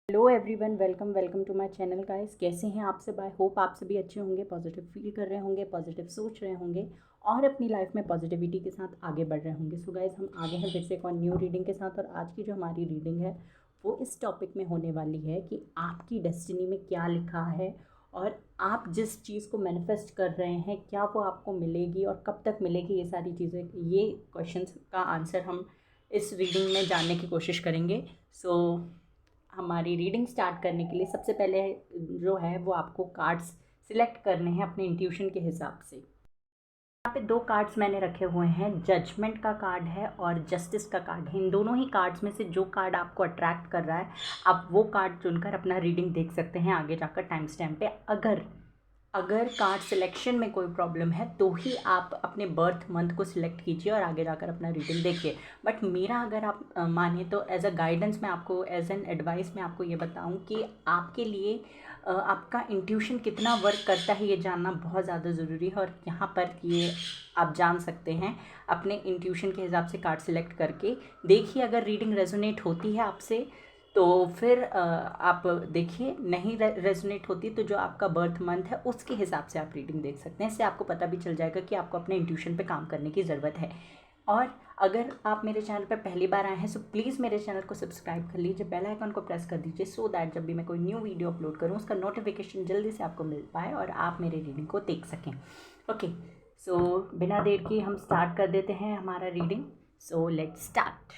Hello everyone, welcome welcome to my channel guys. कैसे हैं आप सब? आई होप आप सभी अच्छे होंगे, पॉजिटिव फील कर रहे होंगे, पॉजिटिव सोच रहे होंगे और अपनी लाइफ में पॉजिटिविटी के साथ आगे बढ़ रहे होंगे। सो गाइस, हम आगे हैं फिर से एक और न्यू रीडिंग के साथ। और आज की जो हमारी रीडिंग है वो इस टॉपिक में होने वाली है कि आपकी डेस्टिनी में क्या लिखा है और आप जिस चीज़ को मैनिफेस्ट कर रहे हैं क्या वो आपको मिलेगी और कब तक मिलेगी। ये सारी चीज़ें, ये क्वेश्चंस का आंसर हम इस रीडिंग में जानने की कोशिश करेंगे। सो हमारी रीडिंग स्टार्ट करने के लिए सबसे पहले जो है वो आपको कार्ड्स सिलेक्ट करने हैं अपने इंट्यूशन के हिसाब से। यहाँ पे दो कार्ड्स मैंने रखे हुए हैं, जजमेंट का कार्ड है और जस्टिस का कार्ड है। इन दोनों ही कार्ड्स में से जो कार्ड आपको अट्रैक्ट कर रहा है आप वो कार्ड चुनकर अपना रीडिंग देख सकते हैं आगे जाकर टाइम स्टैम्प पे। अगर कार्ड सिलेक्शन में कोई प्रॉब्लम है तो ही आप अपने बर्थ मंथ को सिलेक्ट कीजिए और आगे जाकर अपना रीडिंग देखिए। बट मेरा अगर आप माने तो एज अ गाइडेंस मैं आपको, एज एन एडवाइस मैं आपको ये बताऊं कि आपके लिए आपका इंट्यूशन कितना वर्क करता है ये जानना बहुत ज़्यादा ज़रूरी है। और यहाँ पर ये आप जान सकते हैं अपने इंट्यूशन के हिसाब से कार्ड सिलेक्ट करके। देखिए, अगर रीडिंग रेजोनेट होती है आपसे तो फिर आप देखिए, नहीं रेजोनेट होती तो जो आपका बर्थ मंथ है उसके हिसाब से आप रीडिंग देख सकते हैं। इससे आपको पता भी चल जाएगा कि आपको अपने इंट्यूशन पे काम करने की ज़रूरत है। और अगर आप मेरे चैनल पर पहली बार आए हैं सो प्लीज़ मेरे चैनल को सब्सक्राइब कर लीजिए, बेल आइकन को प्रेस कर दीजिए सो दैट जब भी मैं कोई न्यू वीडियो अपलोड करूँ उसका नोटिफिकेशन जल्दी से आपको मिल पाए और आप मेरे रीडिंग को देख सकें। ओके, सो बिना देर की हम स्टार्ट कर देते हैं हमारा reading. So let's start.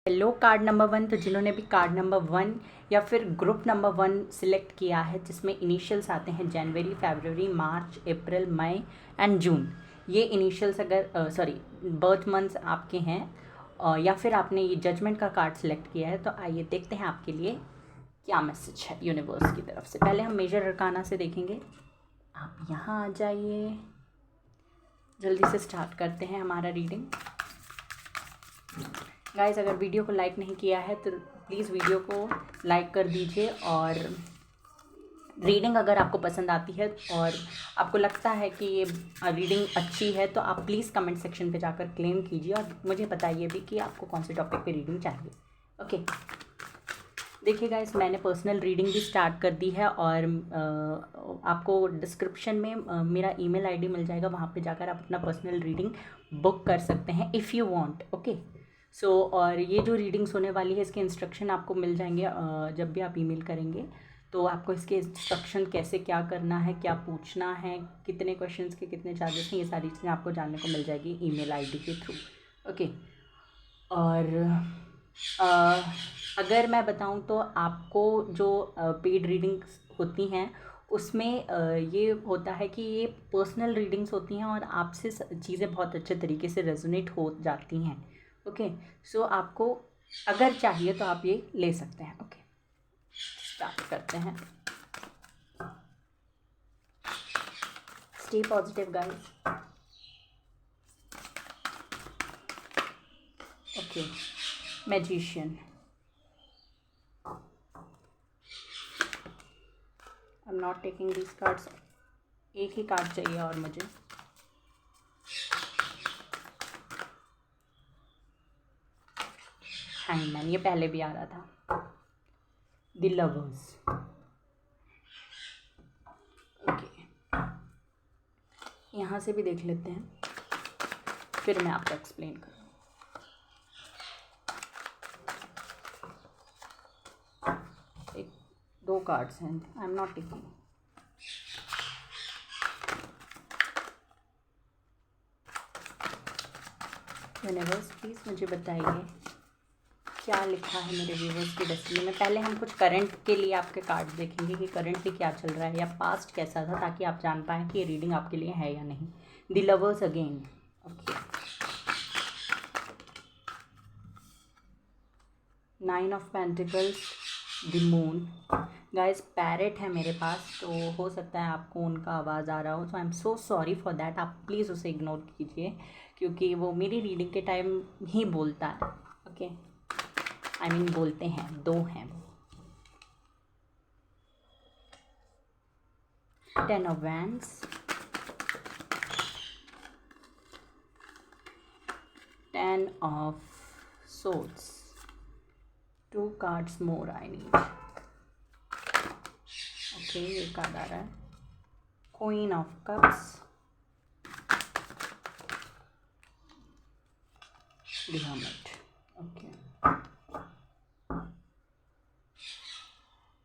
Hello card number 1, तो जिन्होंने भी कार्ड नंबर 1 या फिर ग्रुप नंबर 1 सिलेक्ट किया है जिसमें इनिशियल्स आते हैं जनवरी, फरवरी, मार्च, अप्रैल, मई एंड जून, ये इनिशियल्स अगर सॉरी बर्थ मंथ्स आपके हैं या फिर आपने ये जजमेंट का कार्ड सिलेक्ट किया है तो आइए देखते हैं आपके लिए क्या मैसेज है यूनिवर्स की तरफ से। पहले हम मेजर अरकाना से देखेंगे। आप यहाँ आ जाइए, जल्दी से स्टार्ट करते हैं हमारा रीडिंग। गाइस, अगर वीडियो को लाइक नहीं किया है तो प्लीज़ वीडियो को लाइक कर दीजिए। और रीडिंग अगर आपको पसंद आती है और आपको लगता है कि ये रीडिंग अच्छी है तो आप प्लीज़ कमेंट सेक्शन पे जाकर क्लेम कीजिए और मुझे बताइए भी कि आपको कौन से टॉपिक पे रीडिंग चाहिए। ओके, देखिए गाइस, मैंने पर्सनल रीडिंग भी स्टार्ट कर दी है और आपको डिस्क्रिप्शन में मेरा ईमेल आईडी मिल जाएगा, वहाँ पे जाकर आप अपना पर्सनल रीडिंग बुक कर सकते हैं इफ़ यू वांट। ओके, सो और ये जो रीडिंग्स होने वाली है इसके इंस्ट्रक्शन आपको मिल जाएंगे जब भी आप ईमेल करेंगे तो आपको इसके इंस्ट्रक्शन कैसे क्या करना है, क्या पूछना है, कितने क्वेश्चंस के कितने चार्जेस हैं, ये सारी चीज़ें आपको जानने को मिल जाएगी ईमेल आईडी के थ्रू। ओके, और अगर मैं बताऊं तो आपको जो पेड रीडिंग्स होती हैं उसमें ये होता है कि ये पर्सनल रीडिंग्स होती हैं और आपसे चीज़ें बहुत अच्छे तरीके से रेजोनेट हो जाती हैं। ओके, सो आपको अगर चाहिए तो आप ये ले सकते हैं। ओके, स्टार्ट करते हैं। Stay positive guys. Okay, magician. I am not taking these cards, एक ही कार्ड चाहिए और मुझे। हैंगमैन, ये पहले भी आ रहा था। The lovers. ओके, यहाँ से भी देख लेते हैं फिर मैं आपको एक्सप्लेन करूँ। एक दो कार्ड्स हैं, I am not taking. Universe please मुझे बताइए क्या लिखा है मेरे व्यूवर्स की डेस्टिनी में। पहले हम कुछ करंट के लिए आपके कार्ड्स देखेंगे कि करंटली क्या चल रहा है या पास्ट कैसा था, ताकि आप जान पाएँ कि ये रीडिंग आपके लिए है या नहीं। The lovers again. Okay, 9 of pentacles, the moon. Guys, parrot है मेरे पास तो हो सकता है आपको उनका आवाज़ आ रहा हो, so I am so sorry for that. आप प्लीज़ उसे इग्नोर कीजिए क्योंकि वो मेरी रीडिंग के टाइम ही बोलता है। ओके, आई मीन बोलते हैं, दो हैं वो। 10 of wands, 10 of swords, 2 cards more I need. Okay, ये कार्ड आ रहा है, queen of cups, the hermit. Okay,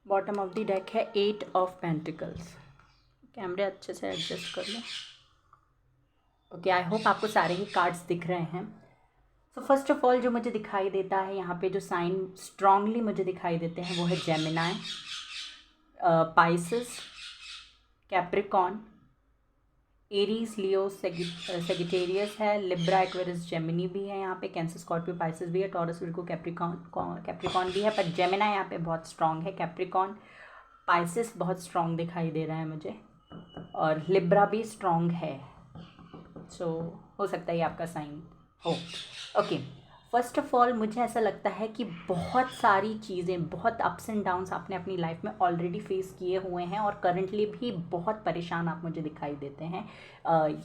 bottom of the deck है 8 ऑफ पेंटिकल्स। कैमरे अच्छे से एडजस्ट कर लो। ओके, आई होप आपको सारे ही कार्ड्स दिख रहे हैं। सो फर्स्ट ऑफ ऑल जो मुझे दिखाई देता है यहाँ पे, जो साइन स्ट्रांगली मुझे दिखाई देते हैं, वो है जेमिनाई, पाइसेस, कैप्रिकॉन, एरीज, लियो, सेगिटेरियस है, लिब्रा, एक्वेरियस, जेमिनी भी है यहाँ पे, कैंसर, स्कॉर्पियो, पाइसेस भी है, टॉरस, विर्गो, कैप्रिकॉन भी है, पर जेमिना यहाँ पे बहुत स्ट्रांग है। कैप्रिकॉन, पाइसेस बहुत स्ट्रांग दिखाई दे रहा है मुझे, और लिब्रा भी स्ट्रांग है। सो हो सकता है ये आपका साइन हो। ओके, फर्स्ट ऑफ ऑल मुझे ऐसा लगता है कि बहुत सारी चीज़ें, बहुत अप्स एंड डाउन्स आपने अपनी लाइफ में ऑलरेडी फेस किए हुए हैं, और करंटली भी बहुत परेशान आप मुझे दिखाई देते हैं।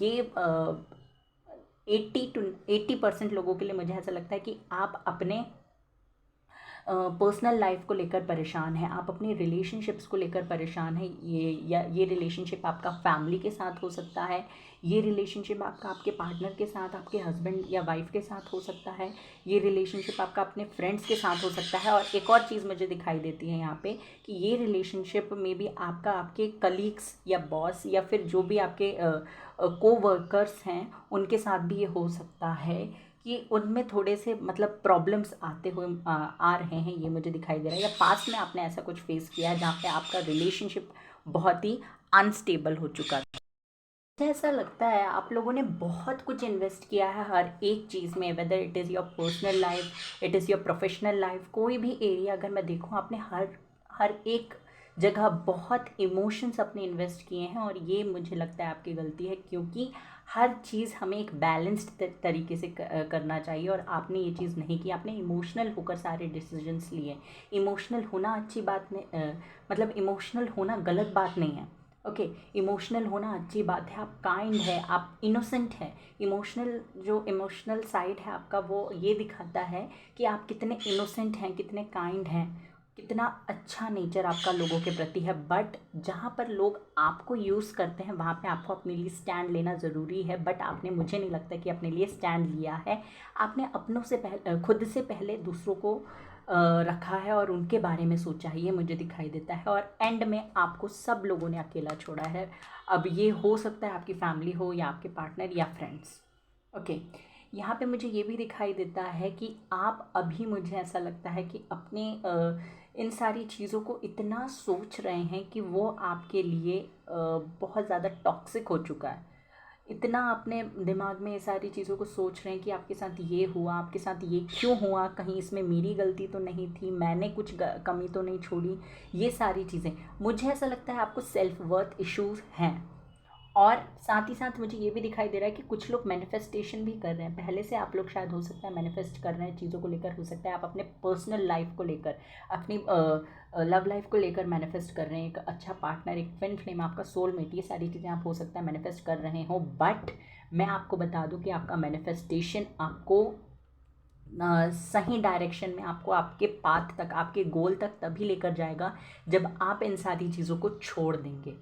ये 80% लोगों के लिए मुझे ऐसा लगता है कि आप अपने पर्सनल लाइफ को लेकर परेशान है, आप अपनी रिलेशनशिप्स को लेकर परेशान है। ये रिलेशनशिप आपका फैमिली के साथ हो सकता है, ये रिलेशनशिप आपका आपके पार्टनर के साथ, आपके हस्बैंड या वाइफ के साथ हो सकता है, ये रिलेशनशिप आपका अपने फ्रेंड्स के साथ हो सकता है। और एक और चीज़ मुझे दिखाई देती है यहाँ पे कि ये रिलेशनशिप में भी आपका आपके कलीग्स या बॉस या फिर जो भी आपके को वर्कर्स हैं उनके साथ भी ये हो सकता है कि उनमें थोड़े से मतलब प्रॉब्लम्स आते हुए आ रहे हैं, ये मुझे दिखाई दे रहा है। या पास्ट में आपने ऐसा कुछ फेस किया है जहाँ पे आपका रिलेशनशिप बहुत ही अनस्टेबल हो चुका है। मुझे ऐसा लगता है आप लोगों ने बहुत कुछ इन्वेस्ट किया है हर एक चीज़ में, whether it is your personal life, it is your professional life, कोई भी एरिया अगर मैं देखूँ, आपने हर एक जगह बहुत इमोशंस अपने इन्वेस्ट किए हैं, और ये मुझे लगता है आपकी गलती है, क्योंकि हर चीज़ हमें एक बैलेंस्ड तरीके से करना चाहिए, और आपने ये चीज़ नहीं की। आपने इमोशनल होकर सारे डिसीजंस लिए। इमोशनल होना अच्छी बात नहीं, मतलब इमोशनल होना गलत बात नहीं है। ओके, इमोशनल होना अच्छी बात है, आप काइंड है, आप इनोसेंट है। इमोशनल साइड है आपका, वो ये दिखाता है कि आप कितने इनोसेंट हैं, कितने काइंड हैं, कितना अच्छा नेचर आपका लोगों के प्रति है। बट जहाँ पर लोग आपको यूज़ करते हैं वहाँ पे आपको अपने लिए स्टैंड लेना ज़रूरी है। बट आपने, मुझे नहीं लगता कि अपने लिए स्टैंड लिया है। आपने अपनों से पहले, खुद से पहले दूसरों को रखा है और उनके बारे में सोचा है, ये मुझे दिखाई देता है। और एंड में आपको सब लोगों ने अकेला छोड़ा है। अब ये हो सकता है आपकी फैमिली हो या आपके पार्टनर या फ्रेंड्स। ओके, यहाँ पे मुझे ये भी दिखाई देता है कि आप अभी, मुझे ऐसा लगता है कि अपने इन सारी चीज़ों को इतना सोच रहे हैं कि वो आपके लिए बहुत ज़्यादा टॉक्सिक हो चुका है। इतना अपने दिमाग में ये सारी चीज़ों को सोच रहे हैं कि आपके साथ ये हुआ, आपके साथ ये क्यों हुआ, कहीं इसमें मेरी गलती तो नहीं थी, मैंने कुछ कमी तो नहीं छोड़ी। ये सारी चीज़ें, मुझे ऐसा लगता है आपको सेल्फ वर्थ इश्यूज़ हैं। और साथ ही साथ मुझे ये भी दिखाई दे रहा है कि कुछ लोग मैनिफेस्टेशन भी कर रहे हैं। पहले से आप लोग शायद, हो सकता है, मैनिफेस्ट कर रहे हैं चीज़ों को लेकर, हो सकता है आप अपने पर्सनल लाइफ को लेकर, अपनी लव लाइफ को लेकर मैनिफेस्ट कर रहे हैं, एक अच्छा पार्टनर, एक ट्विन फ्लेम, आपका सोलमेट, ये सारी चीज़ें आप हो सकता है मैनिफेस्ट कर रहे हो। बट मैं आपको बता दूं कि आपका मैनिफेस्टेशन आपको सही डायरेक्शन में, आपको आपके पाथ तक, आपके गोल तक तभी लेकर जाएगा जब आप इन सारी चीज़ों को छोड़ देंगे।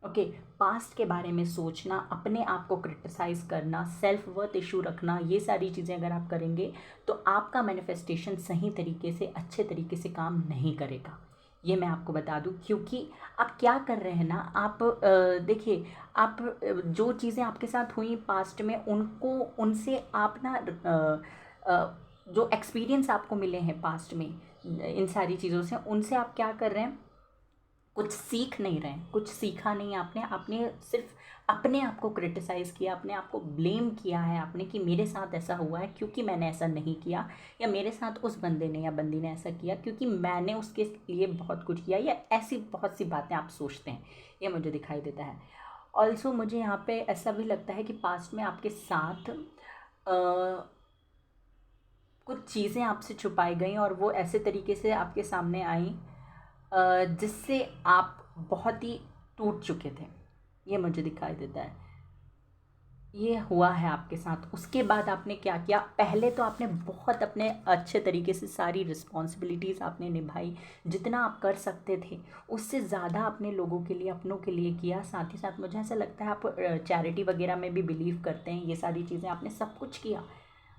ओके, पास्ट के बारे में सोचना, अपने आप को क्रिटिसाइज़ करना, सेल्फ वर्थ इशू रखना, ये सारी चीज़ें अगर आप करेंगे तो आपका मैनिफेस्टेशन सही तरीके से, अच्छे तरीके से काम नहीं करेगा। ये मैं आपको बता दूं, क्योंकि आप क्या कर रहे हैं ना, आप देखिए, आप जो चीज़ें आपके साथ हुई पास्ट में, उनसे आप ना जो एक्सपीरियंस आपको मिले हैं पास्ट में इन सारी चीज़ों से, उनसे आप क्या कर रहे हैं, कुछ सीख नहीं रहे हैं, कुछ सीखा नहीं आपने सिर्फ अपने आप को क्रिटिसाइज़ किया, अपने आप को ब्लेम किया है आपने कि मेरे साथ ऐसा हुआ है क्योंकि मैंने ऐसा नहीं किया, या मेरे साथ उस बंदे ने या बंदी ने ऐसा किया क्योंकि मैंने उसके लिए बहुत कुछ किया, या ऐसी बहुत सी बातें आप सोचते हैं। ये मुझे दिखाई देता है। ऑल्सो मुझे यहाँ पे ऐसा भी लगता है कि पास्ट में आपके साथ कुछ चीज़ें आपसे छुपाई गई और वो ऐसे तरीके से आपके सामने आई जिससे आप बहुत ही टूट चुके थे। ये मुझे दिखाई देता है। ये हुआ है आपके साथ, उसके बाद आपने क्या किया? पहले तो आपने बहुत अपने अच्छे तरीके से सारी रिस्पॉन्सिबिलिटीज़ आपने निभाई, जितना आप कर सकते थे उससे ज़्यादा आपने लोगों के लिए, अपनों के लिए किया। साथ ही साथ मुझे ऐसा लगता है आप चैरिटी वगैरह में भी बिलीव करते हैं। ये सारी चीज़ें आपने सब कुछ किया,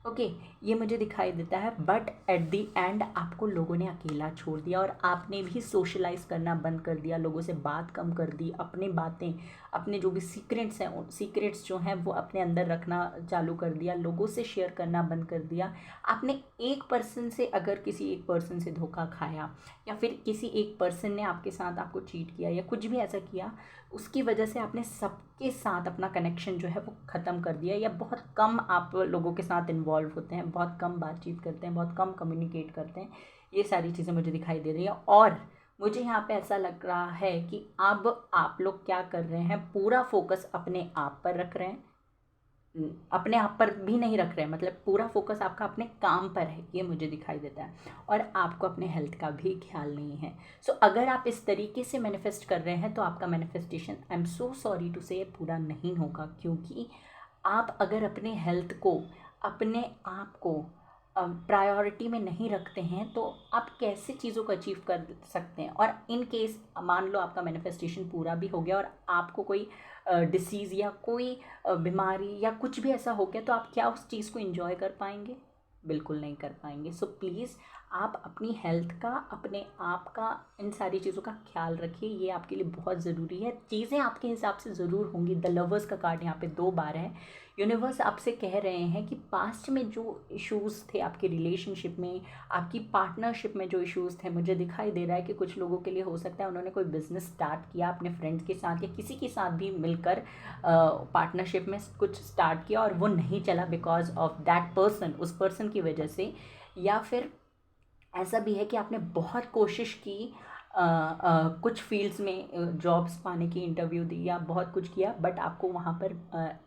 ओके, ये मुझे दिखाई देता है। बट एट द एंड आपको लोगों ने अकेला छोड़ दिया और आपने भी सोशलाइज करना बंद कर दिया, लोगों से बात कम कर दी, अपनी बातें, अपने जो भी सीक्रेट्स हैं, उन सीक्रेट्स जो हैं वो अपने अंदर रखना चालू कर दिया, लोगों से शेयर करना बंद कर दिया। आपने एक पर्सन से, अगर किसी एक पर्सन से धोखा खाया या फिर किसी एक पर्सन ने आपके साथ आपको चीट किया या कुछ भी ऐसा किया, उसकी वजह से आपने सबके साथ अपना कनेक्शन जो है वो ख़त्म कर दिया, या बहुत कम आप लोगों के साथ इन्वॉल्व होते हैं, बहुत कम बातचीत करते हैं, बहुत कम कम्युनिकेट करते हैं। ये सारी चीज़ें मुझे दिखाई दे रही है। और मुझे यहाँ पे ऐसा लग रहा है कि अब आप लोग क्या कर रहे हैं, पूरा फोकस अपने आप पर रख रहे हैं। अपने आप पर भी नहीं रख रहे हैं, मतलब पूरा फोकस आपका अपने काम पर है, ये मुझे दिखाई देता है। और आपको अपने हेल्थ का भी ख्याल नहीं है। सो अगर आप इस तरीके से मैनिफेस्ट कर रहे हैं तो आपका manifestation, I am so sorry to say, पूरा नहीं होगा। क्योंकि आप अगर अपने हेल्थ को, अपने आप को प्रायोरिटी में नहीं रखते हैं तो आप कैसे चीज़ों को अचीव कर सकते हैं। और इन केस मान लो आपका मैनिफेस्टेशन पूरा भी हो गया और आपको कोई डिसीज़ या कोई बीमारी या कुछ भी ऐसा हो गया, तो आप क्या उस चीज़ को एंजॉय कर पाएंगे? बिल्कुल नहीं कर पाएंगे। सो प्लीज़ आप अपनी हेल्थ का, अपने आप का, इन सारी चीज़ों का ख्याल रखिए। ये आपके लिए बहुत ज़रूरी है। चीज़ें आपके हिसाब से ज़रूर होंगी। द लवर्स का कार्ड यहाँ पे 2 बार है। यूनिवर्स आपसे कह रहे हैं कि पास्ट में जो इश्यूज़ थे आपके रिलेशनशिप में, आपकी पार्टनरशिप में जो इश्यूज़ थे, मुझे दिखाई दे रहा है कि कुछ लोगों के लिए हो सकता है उन्होंने कोई बिज़नेस स्टार्ट किया अपने फ्रेंड्स के साथ या किसी के साथ भी मिलकर पार्टनरशिप में कुछ स्टार्ट किया और वो नहीं चला बिकॉज ऑफ दैट पर्सन, उस पर्सन की वजह से। या फिर ऐसा भी है कि आपने बहुत कोशिश की, कुछ फील्ड्स में जॉब्स पाने की, इंटरव्यू दी या बहुत कुछ किया, बट आपको वहाँ पर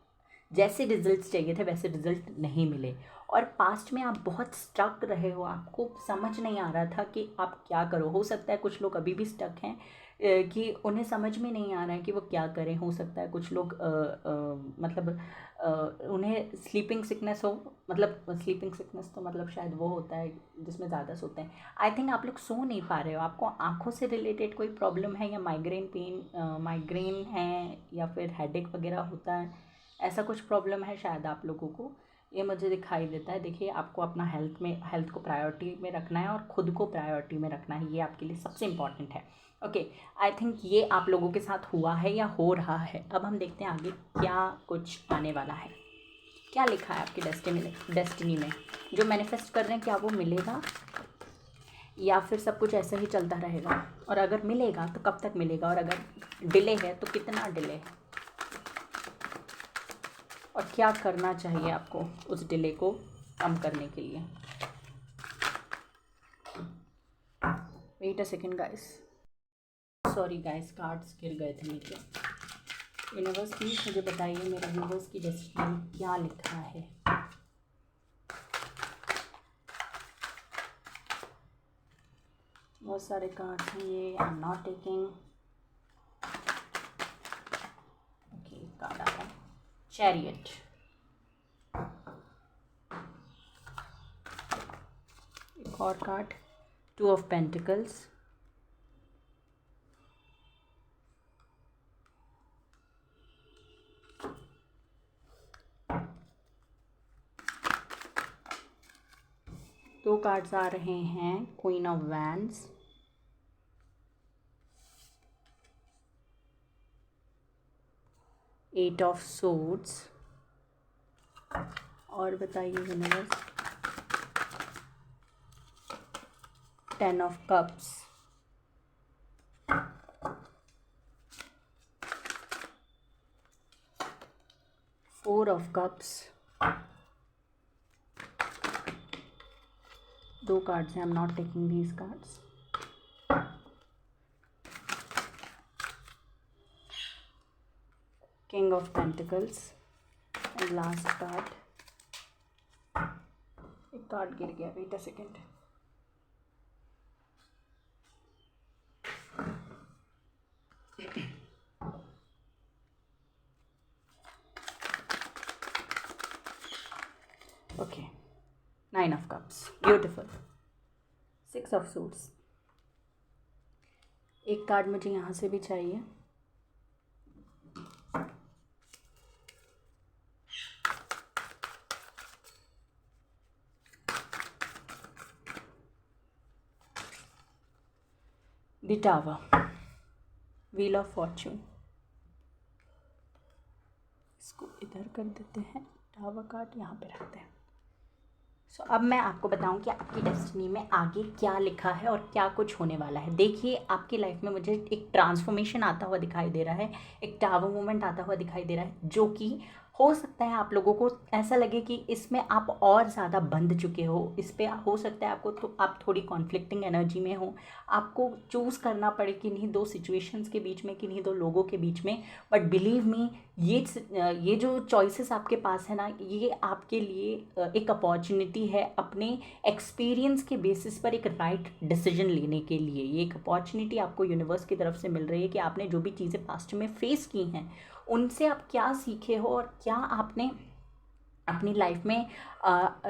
जैसे रिजल्ट्स चाहिए थे वैसे रिजल्ट नहीं मिले। और पास्ट में आप बहुत स्टक रहे हो, आपको समझ नहीं आ रहा था कि आप क्या करो। हो सकता है कुछ लोग अभी भी स्टक हैं, कि उन्हें समझ में नहीं आ रहा है कि वो क्या करें। हो सकता है कुछ लोग मतलब उन्हें स्लीपिंग सिकनेस हो, मतलब स्लीपिंग सिकनेस तो मतलब शायद वो होता है जिसमें ज़्यादा सोते हैं। आई थिंक आप लोग सो नहीं पा रहे हो, आपको आँखों से रिलेटेड कोई प्रॉब्लम है या माइग्रेन पेन, माइग्रेन है या फिर हेडेक वगैरह होता है, ऐसा कुछ प्रॉब्लम है शायद आप लोगों को, ये मुझे दिखाई देता है। देखिए, आपको अपना हेल्थ को प्रायोरिटी में रखना है और ख़ुद को प्रायोरिटी में रखना है, ये आपके लिए सबसे इम्पॉर्टेंट है। ओके, आई थिंक ये आप लोगों के साथ हुआ है या हो रहा है। अब हम देखते हैं आगे क्या कुछ आने वाला है, क्या लिखा है आपकी डेस्टिनी में। जो मैनिफेस्ट कर रहे हैं क्या वो मिलेगा या फिर सब कुछ ऐसे ही चलता रहेगा? और अगर मिलेगा तो कब तक मिलेगा, और अगर डिले है तो कितना डिले है, और क्या करना चाहिए आपको उस डिले को कम करने के लिए? Wait a second guys, sorry guys, cards गिर गए थे नीचे। यूनिवर्स प्लीज़ मुझे बताइए मेरे यूनिवर्स की डेस्टिनी में क्या लिखा है। बहुत सारे कार्ड्स हैं ये, I am not taking. Okay, card आ रहा है, चैरियट, एक और कार्ड, 2 ऑफ पेंटिकल्स, दो कार्ड्स आ रहे हैं, queen of wands, eight of swords, और बताइए universe, 10 of cups, 4 of cups. दो कार्ड्स हैं, I am not taking these cards. King of pentacles and last card, एक कार्ड गिर गया, wait a second. 9 of cups, beautiful. 6 of suits. एक card मुझे यहाँ से भी चाहिए। The tower, wheel of Fortune. इसको इधर कर देते हैं, टावर कार्ड यहाँ पे रखते हैं। सो अब मैं आपको बताऊं कि आपकी डेस्टिनी में आगे क्या लिखा है और क्या कुछ होने वाला है। देखिए, आपकी लाइफ में मुझे एक ट्रांसफॉर्मेशन आता हुआ दिखाई दे रहा है, एक टावर मूवमेंट आता हुआ दिखाई दे रहा है, जो कि हो सकता है आप लोगों को ऐसा लगे कि इसमें आप और ज़्यादा बंध चुके हो। इस पर हो सकता है आपको तो आप थोड़ी कॉन्फ्लिक्टिंग एनर्जी में हो, आपको चूज़ करना पड़े किन्हीं दो सिचुएशंस के बीच में, किन्हीं दो लोगों के बीच में। बट बिलीव मी, ये जो चॉइसेस आपके पास है ना, ये आपके लिए एक अपॉर्चुनिटी है अपने एक्सपीरियंस के बेसिस पर एक राइट डिसीजन लेने के लिए। ये एक अपॉर्चुनिटी आपको यूनिवर्स की तरफ से मिल रही है कि आपने जो भी चीज़ें पास्ट में फेस की हैं उनसे आप क्या सीखे हो और क्या आपने अपनी लाइफ में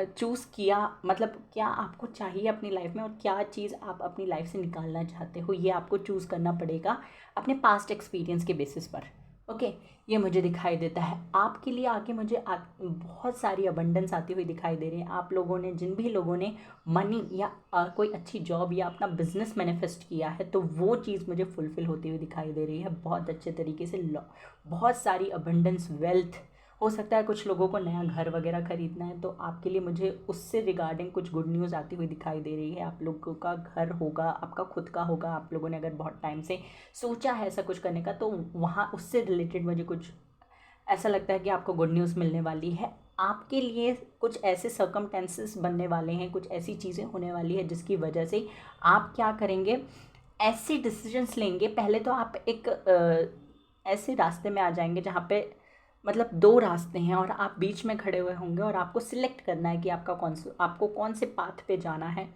चूज़ किया, मतलब क्या आपको चाहिए अपनी लाइफ में और क्या चीज़ आप अपनी लाइफ से निकालना चाहते हो, ये आपको चूज़ करना पड़ेगा अपने पास्ट एक्सपीरियंस के बेसिस पर। ओके, ये मुझे दिखाई देता है आपके लिए आगे। मुझे बहुत सारी अबंडेंस आती हुई दिखाई दे रही है। आप लोगों ने, जिन भी लोगों ने मनी या कोई अच्छी जॉब या अपना बिजनेस मैनिफेस्ट किया है, तो वो चीज़ मुझे फुलफ़िल होती हुई दिखाई दे रही है बहुत अच्छे तरीके से। बहुत सारी अबंडेंस, वेल्थ। हो सकता है कुछ लोगों को नया घर वगैरह ख़रीदना है, तो आपके लिए मुझे उससे रिगार्डिंग कुछ गुड न्यूज़ आती हुई दिखाई दे रही है। आप लोगों का घर होगा, आपका खुद का होगा। आप लोगों ने अगर बहुत टाइम से सोचा है ऐसा कुछ करने का, तो वहाँ उससे रिलेटेड मुझे कुछ ऐसा लगता है कि आपको गुड न्यूज़ मिलने वाली है। आपके लिए कुछ ऐसे सर्कमटेंसेस बनने वाले हैं, कुछ ऐसी चीज़ें होने वाली है जिसकी वजह से आप क्या करेंगे, ऐसे डिसीजंस लेंगे। पहले तो आप एक ऐसे रास्ते में आ जाएंगे जहाँ पे मतलब दो रास्ते हैं और आप बीच में खड़े हुए होंगे और आपको सिलेक्ट करना है कि आपको कौन से पाथ पे जाना है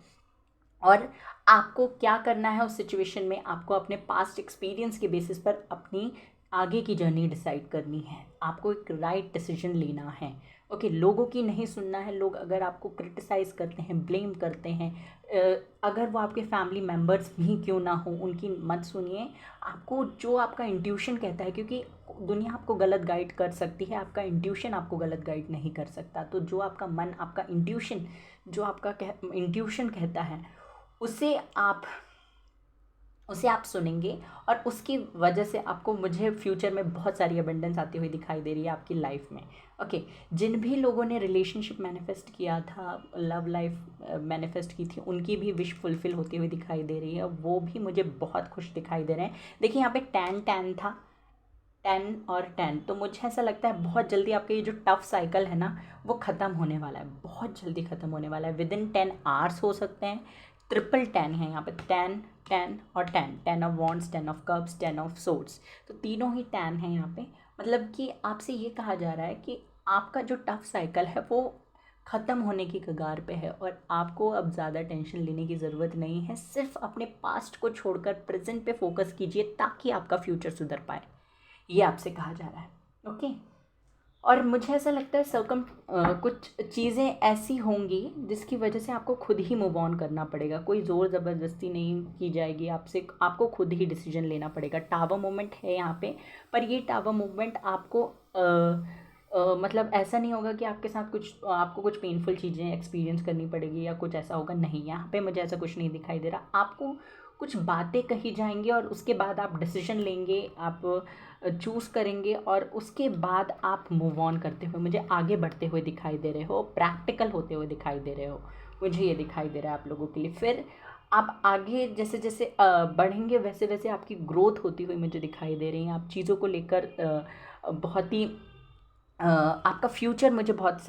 और आपको क्या करना है उस सिचुएशन में। आपको अपने पास्ट एक्सपीरियंस के बेसिस पर अपनी आगे की जर्नी डिसाइड करनी है। आपको एक राइट डिसीजन लेना है। ओके, लोगों की नहीं सुनना है। लोग अगर आपको क्रिटिसाइज़ करते हैं, ब्लेम करते हैं, अगर वो आपके फैमिली मेम्बर्स भी क्यों ना हो, उनकी मत सुनिए। आपको जो आपका इंट्यूशन कहता है, क्योंकि दुनिया आपको गलत गाइड कर सकती है, आपका इंट्यूशन आपको गलत गाइड नहीं कर सकता। तो जो आपका मन, आपका इंट्यूशन, जो आपका इंट्यूशन कहता है, उसे आप सुनेंगे और उसकी वजह से आपको, मुझे फ्यूचर में बहुत सारी अबंडेंस आती हुई दिखाई दे रही है आपकी लाइफ में। ओके, जिन भी लोगों ने रिलेशनशिप मैनिफेस्ट किया था, लव लाइफ मैनिफेस्ट की थी, उनकी भी विश फुलफ़िल होती हुई दिखाई दे रही है। वो भी मुझे बहुत खुश दिखाई दे रहे हैं। देखिए, यहाँ पे 10 था, 10 और 10, तो मुझे ऐसा लगता है बहुत जल्दी आपका ये जो टफ साइकिल है ना, वो ख़त्म होने वाला है, बहुत जल्दी ख़त्म होने वाला है। विदिन 10 आवर्स हो सकते हैं। ट्रिपल 10 है यहाँ पे, 10, 10 और 10, 10 of wands, 10 of cups, 10 of swords, तो तीनों ही 10 है यहाँ पे। मतलब कि आपसे ये कहा जा रहा है कि आपका जो टफ साइकिल है वो ख़त्म होने की कगार पे है और आपको अब ज़्यादा टेंशन लेने की ज़रूरत नहीं है। सिर्फ अपने पास्ट को छोड़कर प्रेजेंट पे फोकस कीजिए ताकि आपका फ्यूचर सुधर पाए, ये आपसे कहा जा रहा है। ओके, और मुझे ऐसा लगता है कुछ चीज़ें ऐसी होंगी जिसकी वजह से आपको खुद ही मूव ऑन करना पड़ेगा। कोई ज़ोर ज़बरदस्ती नहीं की जाएगी आपसे, आपको खुद ही डिसीजन लेना पड़ेगा। टावर मूवमेंट है यहाँ पे, पर ये टावर मूवमेंट आपको मतलब ऐसा नहीं होगा कि आपको कुछ पेनफुल चीज़ें एक्सपीरियंस करनी पड़ेगी या कुछ ऐसा होगा, नहीं। यहाँ पे मुझे ऐसा कुछ नहीं दिखाई दे रहा। आपको कुछ बातें कही जाएंगी और उसके बाद आप डिसीजन लेंगे, आप चूज़ करेंगे और उसके बाद आप मूव ऑन करते हुए मुझे आगे बढ़ते हुए दिखाई दे रहे हो, प्रैक्टिकल होते हुए दिखाई दे रहे हो। मुझे ये दिखाई दे रहा है आप लोगों के लिए। फिर आप आगे जैसे जैसे बढ़ेंगे वैसे वैसे आपकी ग्रोथ होती हुई मुझे दिखाई दे रही है। आप चीज़ों को लेकर बहुत ही आपका फ्यूचर मुझे बहुत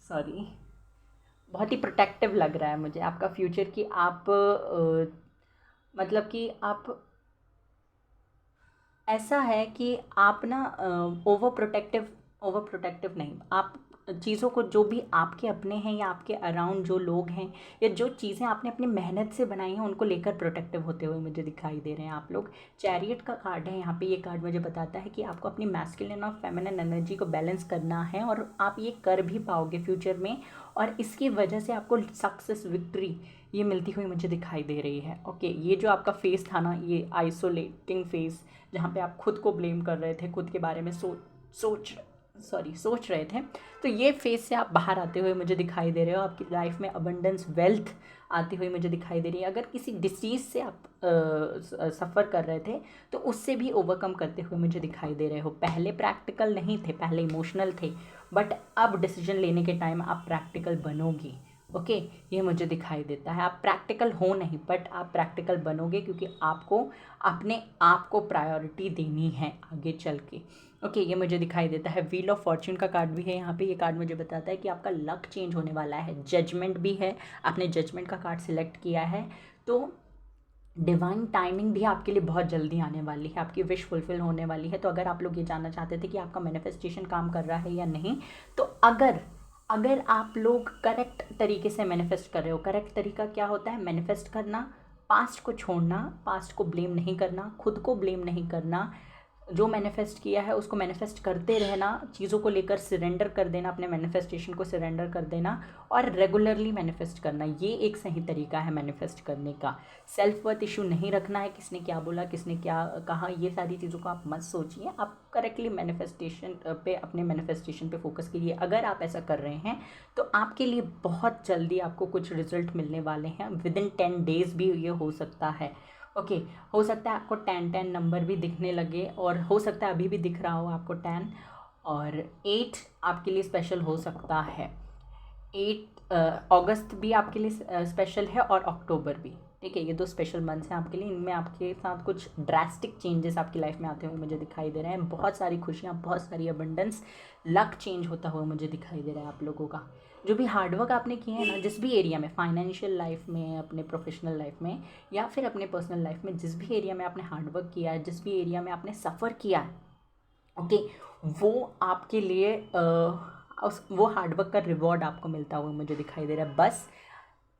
सॉरी बहुत ही प्रोटेक्टिव लग रहा है मुझे आपका फ्यूचर, कि आप मतलब कि आप, ऐसा है कि आप ना ओवर प्रोटेक्टिव नहीं, आप चीज़ों को, जो भी आपके अपने हैं या आपके अराउंड जो लोग हैं या जो चीज़ें आपने अपनी मेहनत से बनाई हैं उनको लेकर प्रोटेक्टिव होते हुए मुझे दिखाई दे रहे हैं आप लोग। चैरियट का कार्ड है यहाँ पे। ये कार्ड मुझे बताता है कि आपको अपनी मैस्कुलिन और फेमिनिन एनर्जी को बैलेंस करना है और आप ये कर भी पाओगे फ्यूचर में, और इसकी वजह से आपको सक्सेस, विक्ट्री ये मिलती हुई मुझे दिखाई दे रही है। ओके, ये जो आपका फेस था ना, ये आइसोलेटिंग फेस, जहाँ पे आप खुद को ब्लेम कर रहे थे, खुद के बारे में सोच रहे थे, तो ये फेस से आप बाहर आते हुए मुझे दिखाई दे रहे हो। आपकी लाइफ में अबंडेंस, वेल्थ आती हुई मुझे दिखाई दे रही है। अगर किसी डिसीज़ से आप सफ़र कर रहे थे तो उससे भी ओवरकम करते हुए मुझे दिखाई दे रहे हो। पहले प्रैक्टिकल नहीं थे, पहले इमोशनल थे, बट अब डिसीजन लेने के टाइम आप प्रैक्टिकल बनोगे। ओके, ये मुझे दिखाई देता है। आप प्रैक्टिकल हो नहीं, बट आप प्रैक्टिकल बनोगे, क्योंकि आपको अपने आप को प्रायोरिटी देनी है आगे चल के। ओके, ये मुझे दिखाई देता है। व्हील ऑफ फॉर्च्यून का कार्ड भी है यहाँ पे। ये कार्ड मुझे बताता है कि आपका लक चेंज होने वाला है। जजमेंट भी है, आपने जजमेंट का कार्ड सिलेक्ट किया है, तो डिवाइन टाइमिंग भी आपके लिए बहुत जल्दी आने वाली है, आपकी विश फुलफिल होने वाली है। तो अगर आप लोग ये जानना चाहते थे कि आपका मैनिफेस्टेशन काम कर रहा है या नहीं, तो अगर आप लोग करेक्ट तरीके से मैनिफेस्ट कर रहे हो। करेक्ट तरीका क्या होता है? मैनिफेस्ट करना, पास्ट को छोड़ना, पास्ट को ब्लेम नहीं करना, खुद को ब्लेम नहीं करना, जो मैनिफेस्ट किया है उसको मैनिफेस्ट करते रहना, चीज़ों को लेकर सरेंडर कर देना, अपने मैनिफेस्टेशन को सरेंडर कर देना और रेगुलरली मैनिफेस्ट करना। ये एक सही तरीका है मैनिफेस्ट करने का। सेल्फ वर्थ इशू नहीं रखना है, किसने क्या बोला, किसने क्या कहा, ये सारी चीज़ों को आप मत सोचिए। आप करेक्टली मैनिफेस्टेशन पे, अपने मैनिफेस्टेशन पे फोकस कीजिए। अगर आप ऐसा कर रहे हैं तो आपके लिए बहुत जल्दी आपको कुछ रिजल्ट मिलने वाले हैं। विदिन 10 डेज़ भी ये हो सकता है। ओके, हो सकता है आपको 10 नंबर भी दिखने लगे, और हो सकता है अभी भी दिख रहा हो आपको 10, और 8 आपके लिए स्पेशल हो सकता है। 8 अगस्त भी आपके लिए स्पेशल है, और अक्टूबर भी। ठीक है, ये 2 स्पेशल मंथ्स हैं आपके लिए। इनमें आपके साथ कुछ ड्रास्टिक चेंजेस आपकी लाइफ में आते हुए मुझे दिखाई दे रहे हैं। बहुत सारी खुशियाँ, बहुत सारी अबंडेंस, लक चेंज होता हुआ मुझे दिखाई दे रहा है आप लोगों का। जो भी हार्डवर्क आपने किए हैं ना, जिस भी एरिया में, फाइनेंशियल लाइफ में, अपने प्रोफेशनल लाइफ में, या फिर अपने पर्सनल लाइफ में, जिस भी एरिया में आपने हार्डवर्क किया है, जिस भी एरिया में आपने सफ़र किया है, ओके, वो आपके लिए वो हार्डवर्क का रिवॉर्ड आपको मिलता हुआ मुझे दिखाई दे रहा है। बस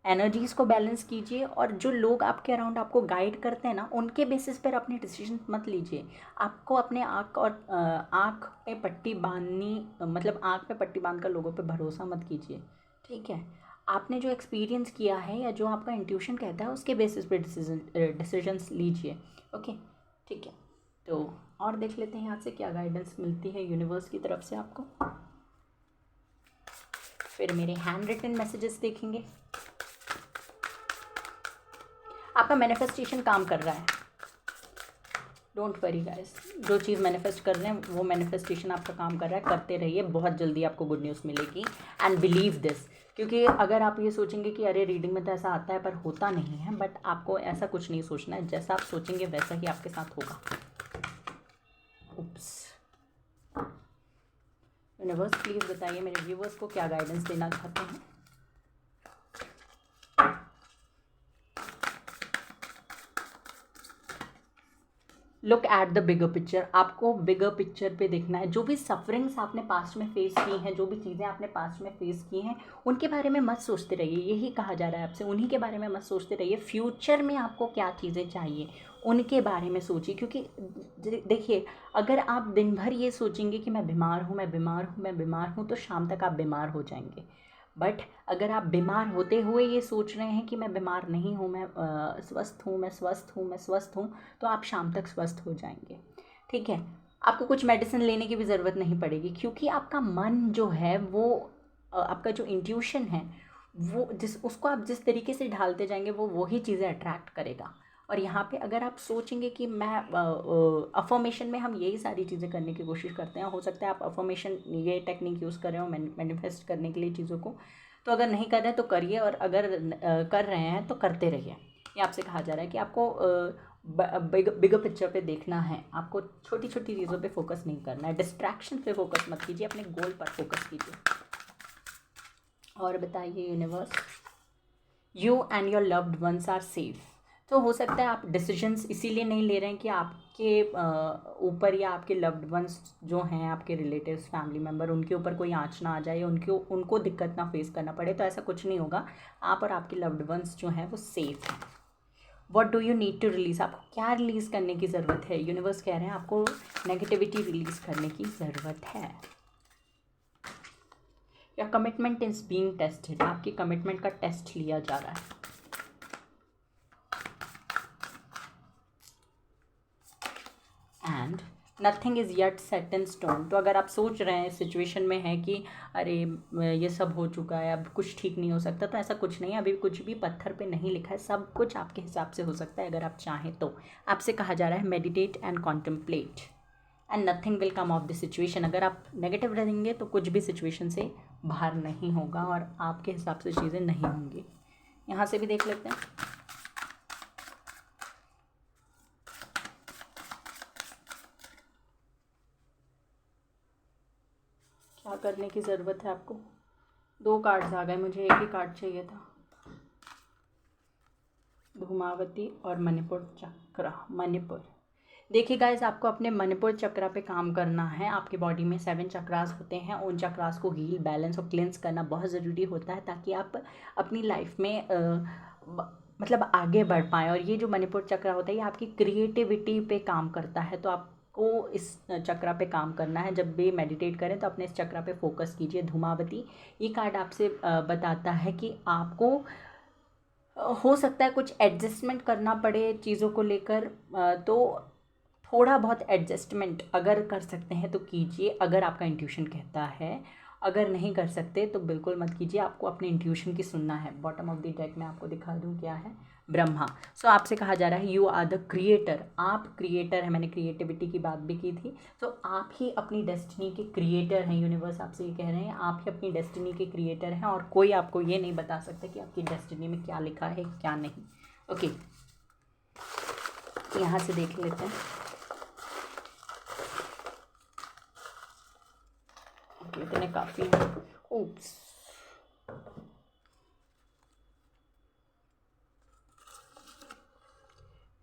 एनर्जीज़ को बैलेंस कीजिए, और जो लोग आपके अराउंड आपको गाइड करते हैं ना, उनके बेसिस पर अपने डिसीजन मत लीजिए। आपको अपने आँख पे पट्टी बांधनी, मतलब आँख पे पट्टी बांध कर लोगों पे भरोसा मत कीजिए। ठीक है, आपने जो एक्सपीरियंस किया है या जो आपका इंट्यूशन कहता है उसके बेसिस पे डिसीजंस लीजिए। ओके, ठीक है, तो और देख लेते हैं यहाँ से क्या गाइडेंस मिलती है यूनिवर्स की तरफ से आपको। फिर मेरे हैंड रिटन मैसेजेस देखेंगे। आपका मैनिफेस्टेशन काम कर रहा है। डोंट वरी गाइस, जो चीज़ मैनिफेस्ट कर रहे हैं वो मैनिफेस्टेशन आपका काम कर रहा है। करते रहिए, बहुत जल्दी आपको गुड न्यूज़ मिलेगी। एंड बिलीव दिस, क्योंकि अगर आप ये सोचेंगे कि अरे रीडिंग में तो ऐसा आता है पर होता नहीं है, बट आपको ऐसा कुछ नहीं सोचना है। जैसा आप सोचेंगे वैसा ही आपके साथ होगा। उप्स, यूनिवर्स प्लीज़ बताइए मेरे व्यूवर्स को क्या गाइडेंस देना चाहते हैं। Look at the bigger picture. आपको बिगर पिक्चर पे देखना है। जो भी सफरिंग्स आपने पास्ट में फेस की हैं, जो भी चीज़ें आपने पास्ट में फेस की हैं, उनके बारे में मत सोचते रहिए। यही कहा जा रहा है आपसे, उन्हीं के बारे में मत सोचते रहिए। फ्यूचर में आपको क्या चीज़ें चाहिए उनके बारे में सोचिए। क्योंकि देखिए, अगर आप दिन भर ये सोचेंगे कि मैं बीमार हूँ, मैं बीमार हूँ, मैं बीमार हूँ, तो शाम तक आप बीमार हो जाएंगे। बट अगर आप बीमार होते हुए ये सोच रहे हैं कि मैं बीमार नहीं हूँ, मैं स्वस्थ हूँ, मैं स्वस्थ हूँ, मैं स्वस्थ हूँ, तो आप शाम तक स्वस्थ हो जाएंगे। ठीक है, आपको कुछ मेडिसिन लेने की भी ज़रूरत नहीं पड़ेगी, क्योंकि आपका मन जो है वो आपका जो इंट्यूशन है वो उसको आप जिस तरीके से ढालते जाएंगे वो वही चीज़ें अट्रैक्ट करेगा। और यहाँ पे अगर आप सोचेंगे कि मैं अफर्मेशन में हम यही सारी चीज़ें करने की कोशिश करते हैं। हो सकता है आप अफर्मेशन ये टेक्निक यूज़ कर रहे हो मैनिफेस्ट करने के लिए चीज़ों को, तो अगर नहीं कर रहे हैं तो करिए, और अगर कर रहे हैं तो करते रहिए। ये आपसे कहा जा रहा है कि आपको बिगर पिक्चर पे देखना है। आपको छोटी छोटी चीज़ों पे फोकस नहीं करना है। डिस्ट्रैक्शन पे फोकस मत कीजिए, अपने गोल पर फोकस कीजिए। और बताइए universe, you and your loved ones are safe तो हो सकता है आप डिसीजंस इसीलिए नहीं ले रहे हैं कि आपके ऊपर या आपके लव्ड वंस जो हैं, आपके रिलेटिव्स, फैमिली मेम्बर, उनके ऊपर कोई आँच ना आ जाए, उनको दिक्कत ना फेस करना पड़े। तो ऐसा कुछ नहीं होगा, आप और आपके लव्ड वंस जो हैं वो सेफ़ हैं। What do you need to release, आपको क्या रिलीज़ करने की ज़रूरत है? यूनिवर्स कह रहे हैं आपको नेगेटिविटी रिलीज़ करने की ज़रूरत है। या कमिटमेंट इज़ बीइंग टेस्टेड, आपकी कमिटमेंट का टेस्ट लिया जा रहा है। And nothing is yet set in stone, तो अगर आप सोच रहे हैं, सिचुएशन में है कि अरे ये सब हो चुका है, अब कुछ ठीक नहीं हो सकता, तो ऐसा कुछ नहीं है। अभी कुछ भी पत्थर पे नहीं लिखा है, सब कुछ आपके हिसाब से हो सकता है अगर आप चाहें तो। आपसे कहा जा रहा है meditate and contemplate and nothing will come of the situation. अगर आप नेगेटिव रहेंगे तो कुछ भी सिचुएशन से बाहर नहीं होगा और आपके हिसाब से चीज़ें नहीं होंगी। यहाँ से भी देख लेते हैं। क्या करने की ज़रूरत है आपको? 2 कार्ड्स आ गए, मुझे एक ही कार्ड चाहिए था। धूमावती और मणिपुर चक्र। मणिपुर, देखिए गाइस, आपको अपने मणिपुर चक्र पे काम करना है। आपकी बॉडी में 7 चक्रास होते हैं, उन चक्रास को हील, बैलेंस और क्लेंस करना बहुत ज़रूरी होता है ताकि आप अपनी लाइफ में मतलब आगे बढ़ पाएँ। और ये जो मणिपुर चक्र होता है ये आपकी क्रिएटिविटी पे काम करता है, तो आपको इस चक्र पे काम करना है। जब भी मेडिटेट करें तो अपने इस चक्र पे फोकस कीजिए। धूमावती, ये कार्ड आपसे बताता है कि आपको हो सकता है कुछ एडजस्टमेंट करना पड़े चीज़ों को लेकर, तो थोड़ा बहुत एडजस्टमेंट अगर कर सकते हैं तो कीजिए, अगर आपका इंट्यूशन कहता है। अगर नहीं कर सकते तो बिल्कुल मत कीजिए, आपको अपने इंट्यूशन की सुनना है। बॉटम ऑफ द डेक में आपको दिखा दूँ क्या है, ब्रह्मा। सो आपसे कहा जा रहा है यू आर द क्रिएटर, आप क्रिएटर हैं। मैंने क्रिएटिविटी की बात भी की थी, तो आप ही अपनी डेस्टिनी के क्रिएटर हैं। यूनिवर्स आपसे ये कह रहे हैं आप ही अपनी डेस्टिनी के क्रिएटर हैं और कोई आपको ये नहीं बता सकता कि आपकी डेस्टिनी में क्या लिखा है क्या नहीं। ओके, यहाँ से देख लेते हैं। इतने काफ़ी हैं। Oops,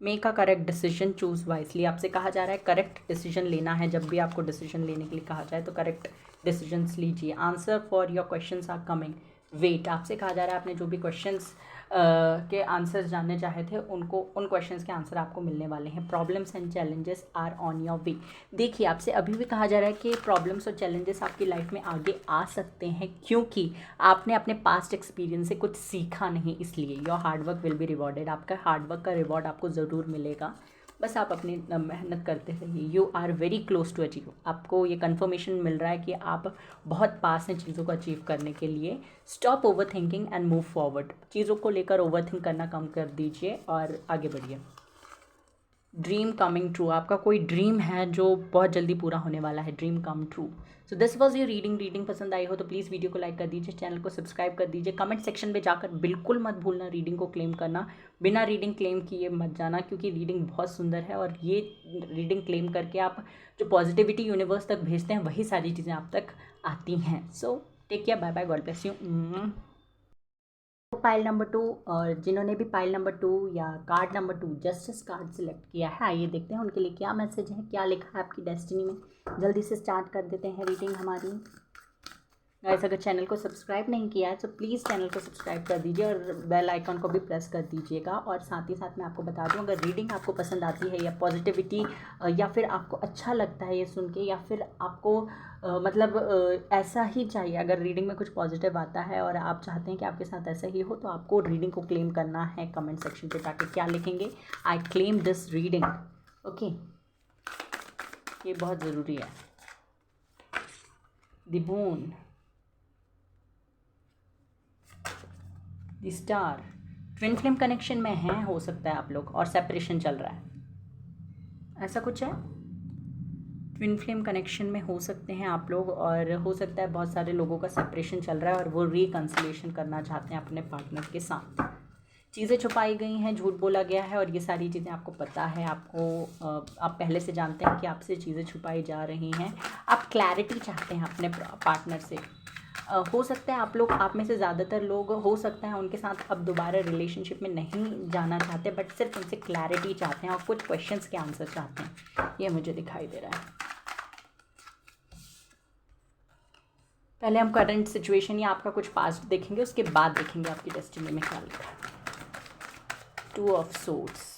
make a correct decision, choose wisely. आपसे कहा जा रहा है करेक्ट डिसीजन लेना है। जब भी आपको डिसीजन लेने के लिए कहा जाए तो करेक्ट डिसीजंस लीजिए। Answer for your questions are coming, wait. आपसे कहा जा रहा है आपने जो भी क्वेश्चंस के आंसर्स जानने चाहे थे उन क्वेश्चंस के आंसर आपको मिलने वाले हैं। Problems and challenges are on your way. देखिए, आपसे अभी भी कहा जा रहा है कि प्रॉब्लम्स और चैलेंजेस आपकी लाइफ में आगे आ सकते हैं क्योंकि आपने अपने पास्ट एक्सपीरियंस से कुछ सीखा नहीं, इसलिए your hard work will be rewarded. आपका हार्डवर्क का रिवॉर्ड आपको ज़रूर मिलेगा, बस आप अपनी मेहनत करते रहिए। You are very close to achieve, आपको ये कन्फर्मेशन मिल रहा है कि आप बहुत पास हैं चीज़ों को अचीव करने के लिए। Stop over thinking and move forward, चीज़ों को लेकर ओवर थिंक करना कम कर दीजिए और आगे बढ़िए। ड्रीम कमिंग ट्रू, आपका कोई ड्रीम है जो बहुत जल्दी पूरा होने वाला है। Dream come true. So this was your reading पसंद आई हो तो प्लीज़ वीडियो को लाइक कर दीजिए, चैनल को सब्सक्राइब कर दीजिए। कमेंट सेक्शन में जाकर बिल्कुल मत भूलना रीडिंग को क्लेम करना, बिना रीडिंग क्लेम किए मत जाना, क्योंकि रीडिंग बहुत सुंदर है और ये रीडिंग क्लेम करके आप जो पॉजिटिविटी यूनिवर्स तक भेजते हैं वही सारी चीज़ें आप तक आती हैं। So take care, bye bye, God bless you. Pile number 2, और जिन्होंने भी पाइल नंबर 2 या card number 2 justice card select किया है, आइए देखते हैं उनके लिए क्या मैसेज है, क्या लिखा है आपकी डेस्टिनी में। जल्दी से स्टार्ट कर देते हैं रीडिंग हमारी। गाइस, अगर चैनल को सब्सक्राइब नहीं किया है तो प्लीज़ चैनल को सब्सक्राइब कर दीजिए और बेल आइकन को भी प्रेस कर दीजिएगा। और साथ ही साथ मैं आपको बता दूं, अगर रीडिंग आपको पसंद आती है या पॉजिटिविटी या फिर आपको अच्छा लगता है ये सुन के, या फिर आपको ऐसा ही चाहिए, अगर रीडिंग में कुछ पॉजिटिव आता है और आप चाहते हैं कि आपके साथ ऐसा ही हो, तो आपको रीडिंग को क्लेम करना है कमेंट सेक्शन पे जाके। क्या लिखेंगे? I claim this reading. Okay, ये बहुत ज़रूरी है। The moon, the star, twin flame connection में हैं हो सकता है आप लोग, और सेपरेशन चल रहा है, ऐसा कुछ है। ट्विन फ्लेम कनेक्शन में हो सकते हैं आप लोग, और हो सकता है बहुत सारे लोगों का सेपरेशन चल रहा है और वो रिकन्सिलिएशन करना चाहते हैं अपने पार्टनर के साथ। चीज़ें छुपाई गई हैं, झूठ बोला गया है, और ये सारी चीज़ें आपको पता है। आप पहले से जानते हैं कि आपसे चीज़ें छुपाई जा रही हैं। आप क्लैरिटी चाहते हैं अपने पार्टनर से, हो सकता है आप में से ज़्यादातर लोग हो सकता है उनके साथ अब दोबारा रिलेशनशिप में नहीं जाना चाहते, बट सिर्फ उनसे क्लैरिटी चाहते हैं और कुछ क्वेश्चंस के आंसर चाहते हैं, ये मुझे दिखाई दे रहा है। पहले हम करंट सिचुएशन या आपका कुछ पास्ट देखेंगे, उसके बाद देखेंगे आपकी डेस्टिनी में क्या लिखा है। 2 of swords,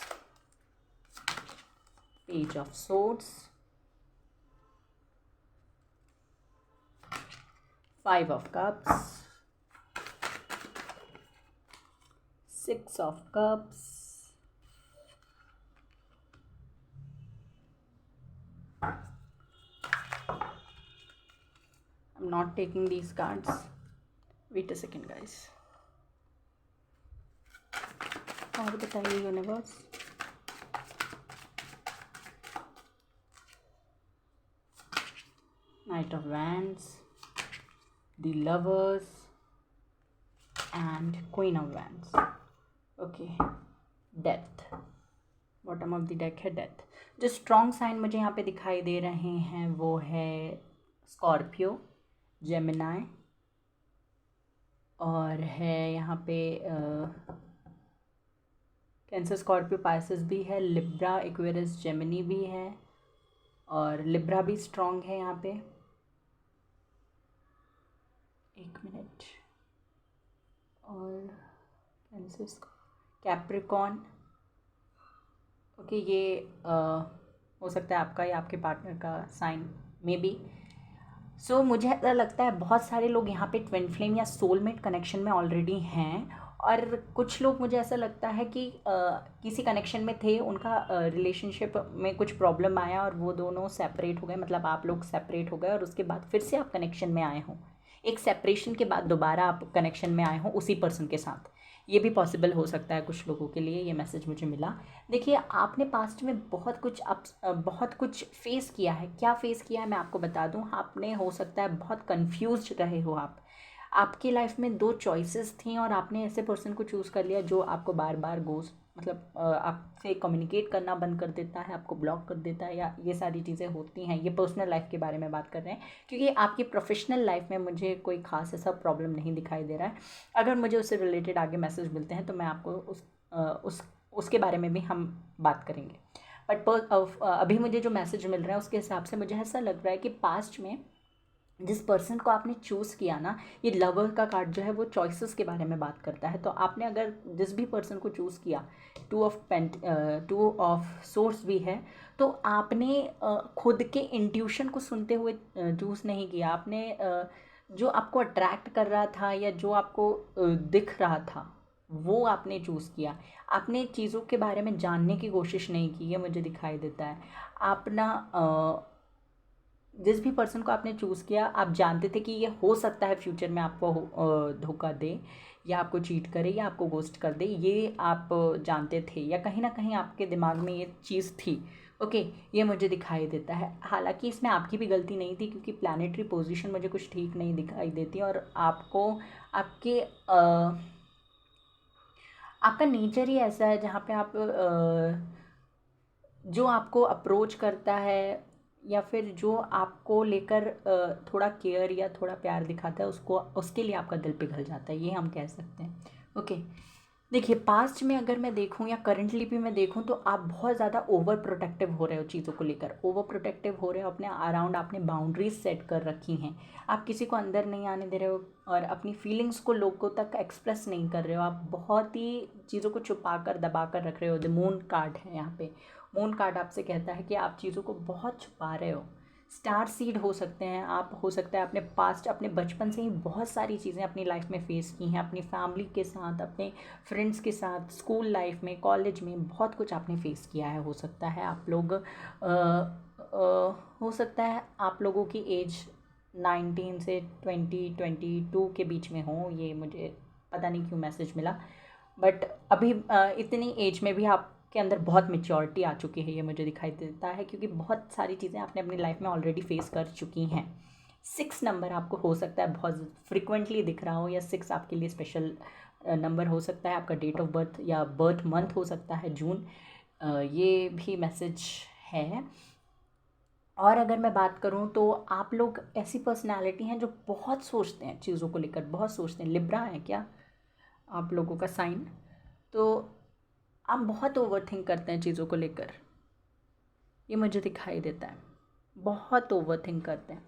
page of swords, 5 of cups, 6 of cups, I'm not taking these cards. Wait a second, guys. और बताइए universe. Knight of Wands, the Lovers and Queen of Wands. Okay, Death. Bottom of the deck है death. जो strong sign मुझे यहाँ पे दिखाई दे रहे हैं वो है स्कॉर्पियो, जेमिनाई, और है यहाँ पे कैंसर, स्कॉर्पियो, पाइसेस भी है, लिब्रा, एक्वेरियस, जेमिनी भी है, और लिब्रा भी स्ट्रॉन्ग है यहाँ पे। एक मिनट, और कैंसर, कैप्रिकॉन। ओके, ये हो सकता है आपका या आपके पार्टनर का साइन में भी। सो मुझे ऐसा लगता है बहुत सारे लोग यहाँ पे ट्विन फ्लेम या सोलमेट कनेक्शन में ऑलरेडी हैं, और कुछ लोग मुझे ऐसा लगता है कि किसी कनेक्शन में थे, उनका रिलेशनशिप में कुछ प्रॉब्लम आया और वो दोनों सेपरेट हो गए, मतलब आप लोग सेपरेट हो गए और उसके बाद फिर से आप कनेक्शन में आए हों, एक सेपरेशन के बाद दोबारा आप कनेक्शन में आए हों उसी पर्सन के साथ। ये भी पॉसिबल हो सकता है कुछ लोगों के लिए, ये मैसेज मुझे मिला। देखिए, आपने पास्ट में बहुत कुछ फेस किया है। क्या फेस किया है मैं आपको बता दूं। आपने हो सकता है बहुत कंफ्यूज रहे हो आप। आपकी लाइफ में 2 चॉइसेस थी और आपने ऐसे पर्सन को चूज़ कर लिया जो आपको बार बार मतलब आपसे कम्युनिकेट करना बंद कर देता है, आपको ब्लॉक कर देता है, या ये सारी चीज़ें होती हैं। ये पर्सनल लाइफ के बारे में बात कर रहे हैं, क्योंकि आपकी प्रोफेशनल लाइफ में मुझे कोई खास ऐसा प्रॉब्लम नहीं दिखाई दे रहा है। अगर मुझे उससे रिलेटेड आगे मैसेज मिलते हैं तो मैं आपको उसके बारे में भी हम बात करेंगे। बट अभी मुझे जो मैसेज मिल रहा है उसके हिसाब से मुझे ऐसा लग रहा है कि पास्ट में जिस पर्सन को आपने चूज़ किया ना, ये लवर का कार्ड जो है वो चॉइसेस के बारे में बात करता है। तो आपने अगर जिस भी पर्सन को चूज़ किया, 2 ऑफ सोर्स भी है, तो आपने खुद के इंट्यूशन को सुनते हुए चूज़ नहीं किया। आपने जो आपको अट्रैक्ट कर रहा था या जो आपको दिख रहा था वो आपने चूज़ किया। आपने चीज़ों के बारे में जानने की कोशिश नहीं की, ये मुझे दिखाई देता है। आप ना जिस भी पर्सन को आपने चूज़ किया, आप जानते थे कि ये हो सकता है फ्यूचर में आपको धोखा दे, या आपको चीट करे, या आपको गोस्ट कर दे, ये आप जानते थे, या कहीं ना कहीं आपके दिमाग में ये चीज़ थी। ओके, ये मुझे दिखाई देता है। हालांकि इसमें आपकी भी गलती नहीं थी, क्योंकि प्लानेटरी पोजीशन मुझे कुछ ठीक नहीं दिखाई देती, और आपका नेचर ही ऐसा है जहाँ पे आप जो आपको अप्रोच करता है या फिर जो आपको लेकर थोड़ा केयर या थोड़ा प्यार दिखाता है, उसके लिए आपका दिल पिघल जाता है, ये हम कह सकते हैं। ओके, देखिए, पास्ट में अगर मैं देखूं या करंटली भी मैं देखूं तो आप बहुत ज़्यादा ओवर प्रोटेक्टिव हो रहे हो चीज़ों को लेकर, ओवर प्रोटेक्टिव हो रहे हो अपने अराउंड। आपने बाउंड्रीज सेट कर रखी हैं, आप किसी को अंदर नहीं आने दे रहे हो और अपनी फीलिंग्स को लोगों तक एक्सप्रेस नहीं कर रहे हो। आप बहुत ही चीज़ों को छुपा कर दबा कर रख रहे हो। द मून कार्ड है यहाँ पे। मून कार्ड आपसे कहता है कि आप चीज़ों को बहुत छुपा रहे हो। स्टार सीड हो सकते हैं आप, हो सकता है आपने पास्ट अपने बचपन से ही बहुत सारी चीज़ें अपनी लाइफ में फ़ेस की हैं, अपनी फैमिली के साथ, अपने फ्रेंड्स के साथ, स्कूल लाइफ में, कॉलेज में, बहुत कुछ आपने फ़ेस किया है। हो सकता है आप लोग हो सकता है आप लोगों की एज 19 से 22 के बीच में हो। ये मुझे पता नहीं क्यों मैसेज मिला, बट अभी इतनी एज में भी आपके अंदर बहुत मेच्योरिटी आ चुकी है, ये मुझे दिखाई देता है, क्योंकि बहुत सारी चीज़ें आपने अपनी लाइफ में ऑलरेडी फेस कर चुकी हैं। 6 नंबर आपको हो सकता है बहुत फ्रिक्वेंटली दिख रहा हो, या 6 आपके लिए स्पेशल नंबर हो सकता है। आपका डेट ऑफ बर्थ या बर्थ मंथ हो सकता है जून, ये भी मैसेज है। और अगर मैं बात करूँ तो आप लोग ऐसी पर्सनालिटी हैं जो बहुत सोचते हैं चीज़ों को लेकर, बहुत सोचते हैं। लिब्रा है क्या आप लोगों का साइन? तो आप बहुत ओवरथिंक करते हैं चीज़ों को लेकर, ये मुझे दिखाई देता है। बहुत ओवरथिंक करते हैं।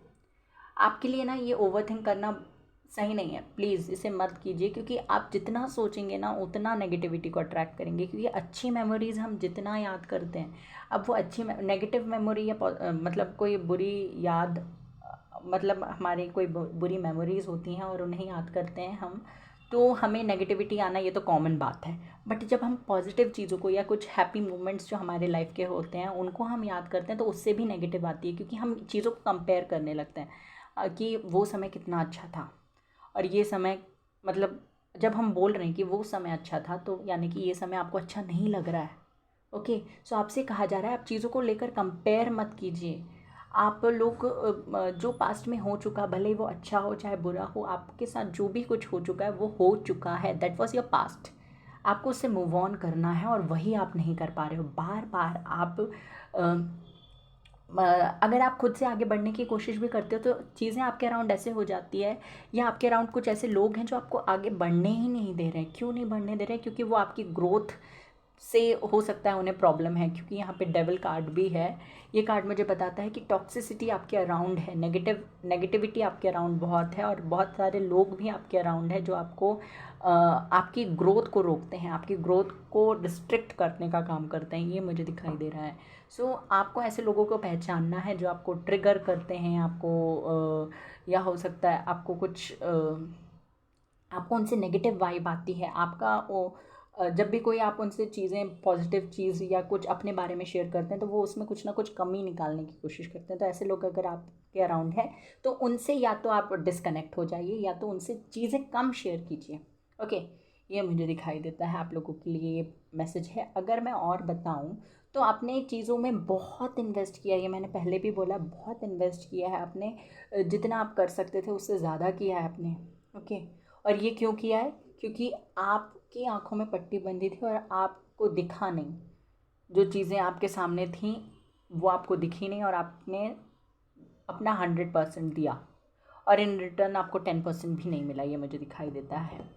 आपके लिए ना ये ओवरथिंक करना सही नहीं है, प्लीज़ इसे मत कीजिए, क्योंकि आप जितना सोचेंगे ना उतना नेगेटिविटी को अट्रैक्ट करेंगे। क्योंकि अच्छी मेमोरीज़ हम जितना याद करते हैं, अब वो अच्छी नेगेटिव मेमोरी या मतलब कोई बुरी याद, मतलब हमारी कोई बुरी मेमोरीज़ होती हैं और उन्हें याद करते हैं हम, तो हमें नेगेटिविटी आना ये तो कॉमन बात है। बट जब हम पॉजिटिव चीज़ों को या कुछ हैप्पी मोमेंट्स जो हमारे लाइफ के होते हैं उनको हम याद करते हैं तो उससे भी नेगेटिव आती है, क्योंकि हम चीज़ों को कंपेयर करने लगते हैं कि वो समय कितना अच्छा था और ये समय, मतलब जब हम बोल रहे हैं कि वो समय अच्छा था तो यानी कि ये समय आपको अच्छा नहीं लग रहा है। ओके, सो आपसे कहा जा रहा है आप चीज़ों को लेकर कंपेयर मत कीजिए। आप लोग जो पास्ट में हो चुका, भले वो अच्छा हो चाहे बुरा हो, आपके साथ जो भी कुछ हो चुका है वो हो चुका है, दैट वॉज योर पास्ट। आपको उससे मूव ऑन करना है और वही आप नहीं कर पा रहे हो। बार बार आप अगर आप खुद से आगे बढ़ने की कोशिश भी करते हो तो चीज़ें आपके अराउंड ऐसे हो जाती है, या आपके अराउंड कुछ ऐसे लोग हैं जो आपको आगे बढ़ने ही नहीं दे रहे हैं। क्यों नहीं बढ़ने दे रहे हैं? क्योंकि वो आपकी ग्रोथ से हो सकता है उन्हें प्रॉब्लम है, क्योंकि यहाँ पे डेविल कार्ड भी है। ये कार्ड मुझे बताता है कि टॉक्सिसिटी आपके अराउंड है, नेगेटिविटी आपके अराउंड बहुत है, और बहुत सारे लोग भी आपके अराउंड है जो आपको आपकी ग्रोथ को रोकते हैं, आपकी ग्रोथ को रिस्ट्रिक्ट करने का काम करते हैं, ये मुझे दिखाई दे रहा है। सो आपको ऐसे लोगों को पहचानना है जो आपको ट्रिगर करते हैं, आपको या हो सकता है आपको कुछ आपको उनसे नेगेटिव वाइब आती है, आपका वो जब भी कोई आप उनसे चीज़ें पॉजिटिव चीज़ या कुछ अपने बारे में शेयर करते हैं तो वो उसमें कुछ ना कुछ कमी निकालने की कोशिश करते हैं। तो ऐसे लोग अगर आपके अराउंड हैं तो उनसे या तो आप डिस्कनेक्ट हो जाइए या तो उनसे चीज़ें कम शेयर कीजिए। ओके, ये मुझे दिखाई देता है आप लोगों के लिए ये मैसेज है। अगर मैं और बताऊँ तो आपने चीज़ों में बहुत इन्वेस्ट किया है, ये मैंने पहले भी बोला, बहुत इन्वेस्ट किया है आपने, जितना आप कर सकते थे उससे ज़्यादा किया है आपने। ओके, और ये क्यों किया है? क्योंकि आपकी आंखों में पट्टी बंधी थी और आपको दिखा नहीं, जो चीज़ें आपके सामने थीं वो आपको दिखी नहीं, और आपने अपना 100% दिया और इन रिटर्न आपको 10% भी नहीं मिला, ये मुझे दिखाई देता है।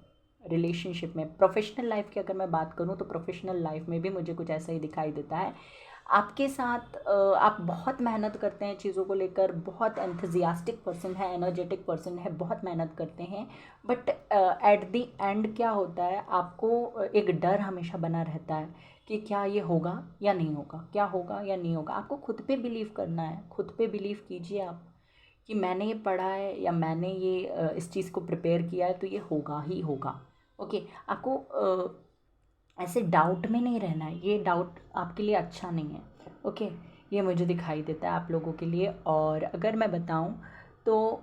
रिलेशनशिप में, प्रोफेशनल लाइफ की अगर मैं बात करूँ तो प्रोफेशनल लाइफ में भी मुझे कुछ ऐसा ही दिखाई देता है। आपके साथ आप बहुत मेहनत करते हैं चीज़ों को लेकर, बहुत एंथुजियास्टिक पर्सन है, एनर्जेटिक पर्सन है, बहुत मेहनत करते हैं, बट एट द एंड क्या होता है, आपको एक डर हमेशा बना रहता है कि क्या ये होगा या नहीं होगा, क्या होगा या नहीं होगा। आपको खुद पे बिलीव करना है, खुद पे बिलीव कीजिए आप कि मैंने ये पढ़ा है या मैंने ये इस चीज़ को प्रिपेयर किया है तो ये होगा ही होगा। ओके, आपको ऐसे डाउट में नहीं रहना है, ये डाउट आपके लिए अच्छा नहीं है। ओके, ये मुझे दिखाई देता है आप लोगों के लिए। और अगर मैं बताऊं तो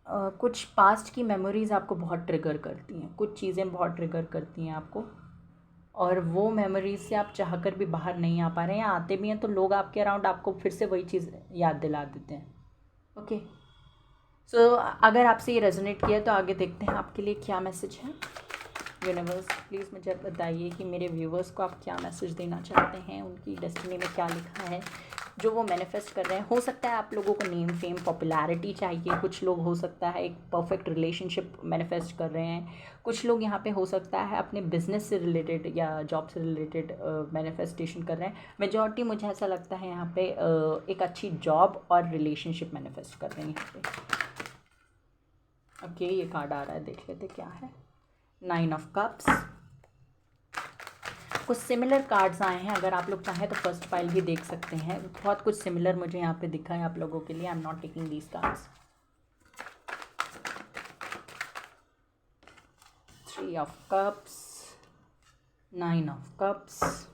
कुछ पास्ट की मेमोरीज़ आपको बहुत ट्रिगर करती हैं, कुछ चीज़ें बहुत ट्रिगर करती हैं आपको, और वो मेमोरीज से आप चाहकर भी बाहर नहीं आ पा रहे हैं, या आते भी हैं तो लोग आपके अराउंड आपको फिर से वही चीज़ याद दिला देते हैं। ओके, सो अगर आपसे ये रेजोनेट किया तो आगे देखते हैं आपके लिए क्या मैसेज है। यूनिवर्स प्लीज़ मुझे बताइए कि मेरे व्यूवर्स को आप क्या मैसेज देना चाहते हैं, उनकी डेस्टिनी में क्या लिखा है जो वो मैनिफेस्ट कर रहे हैं। हो सकता है आप लोगों को नेम फेम पॉपुलैरिटी चाहिए, कुछ लोग हो सकता है एक परफेक्ट रिलेशनशिप मैनिफेस्ट कर रहे हैं, कुछ लोग यहाँ पे हो सकता है अपने बिजनेस से रिलेटेड या जॉब से रिलेटेड मैनिफेस्टेशन कर रहे हैं। मेजॉरिटी मुझे ऐसा लगता है यहाँ पे एक अच्छी जॉब और रिलेशनशिप मैनिफेस्ट कर रहे हैं यहाँ पे। ओके, ये कार्ड आ रहा है, देख लेते क्या है। 9 ऑफ कप्स। कुछ सिमिलर कार्ड्स आए हैं, अगर आप लोग चाहें तो फर्स्ट फाइल भी देख सकते हैं। बहुत कुछ सिमिलर मुझे यहाँ पे दिखा है आप लोगों के लिए। I am not taking these cards. 3 of cups, 9 of cups.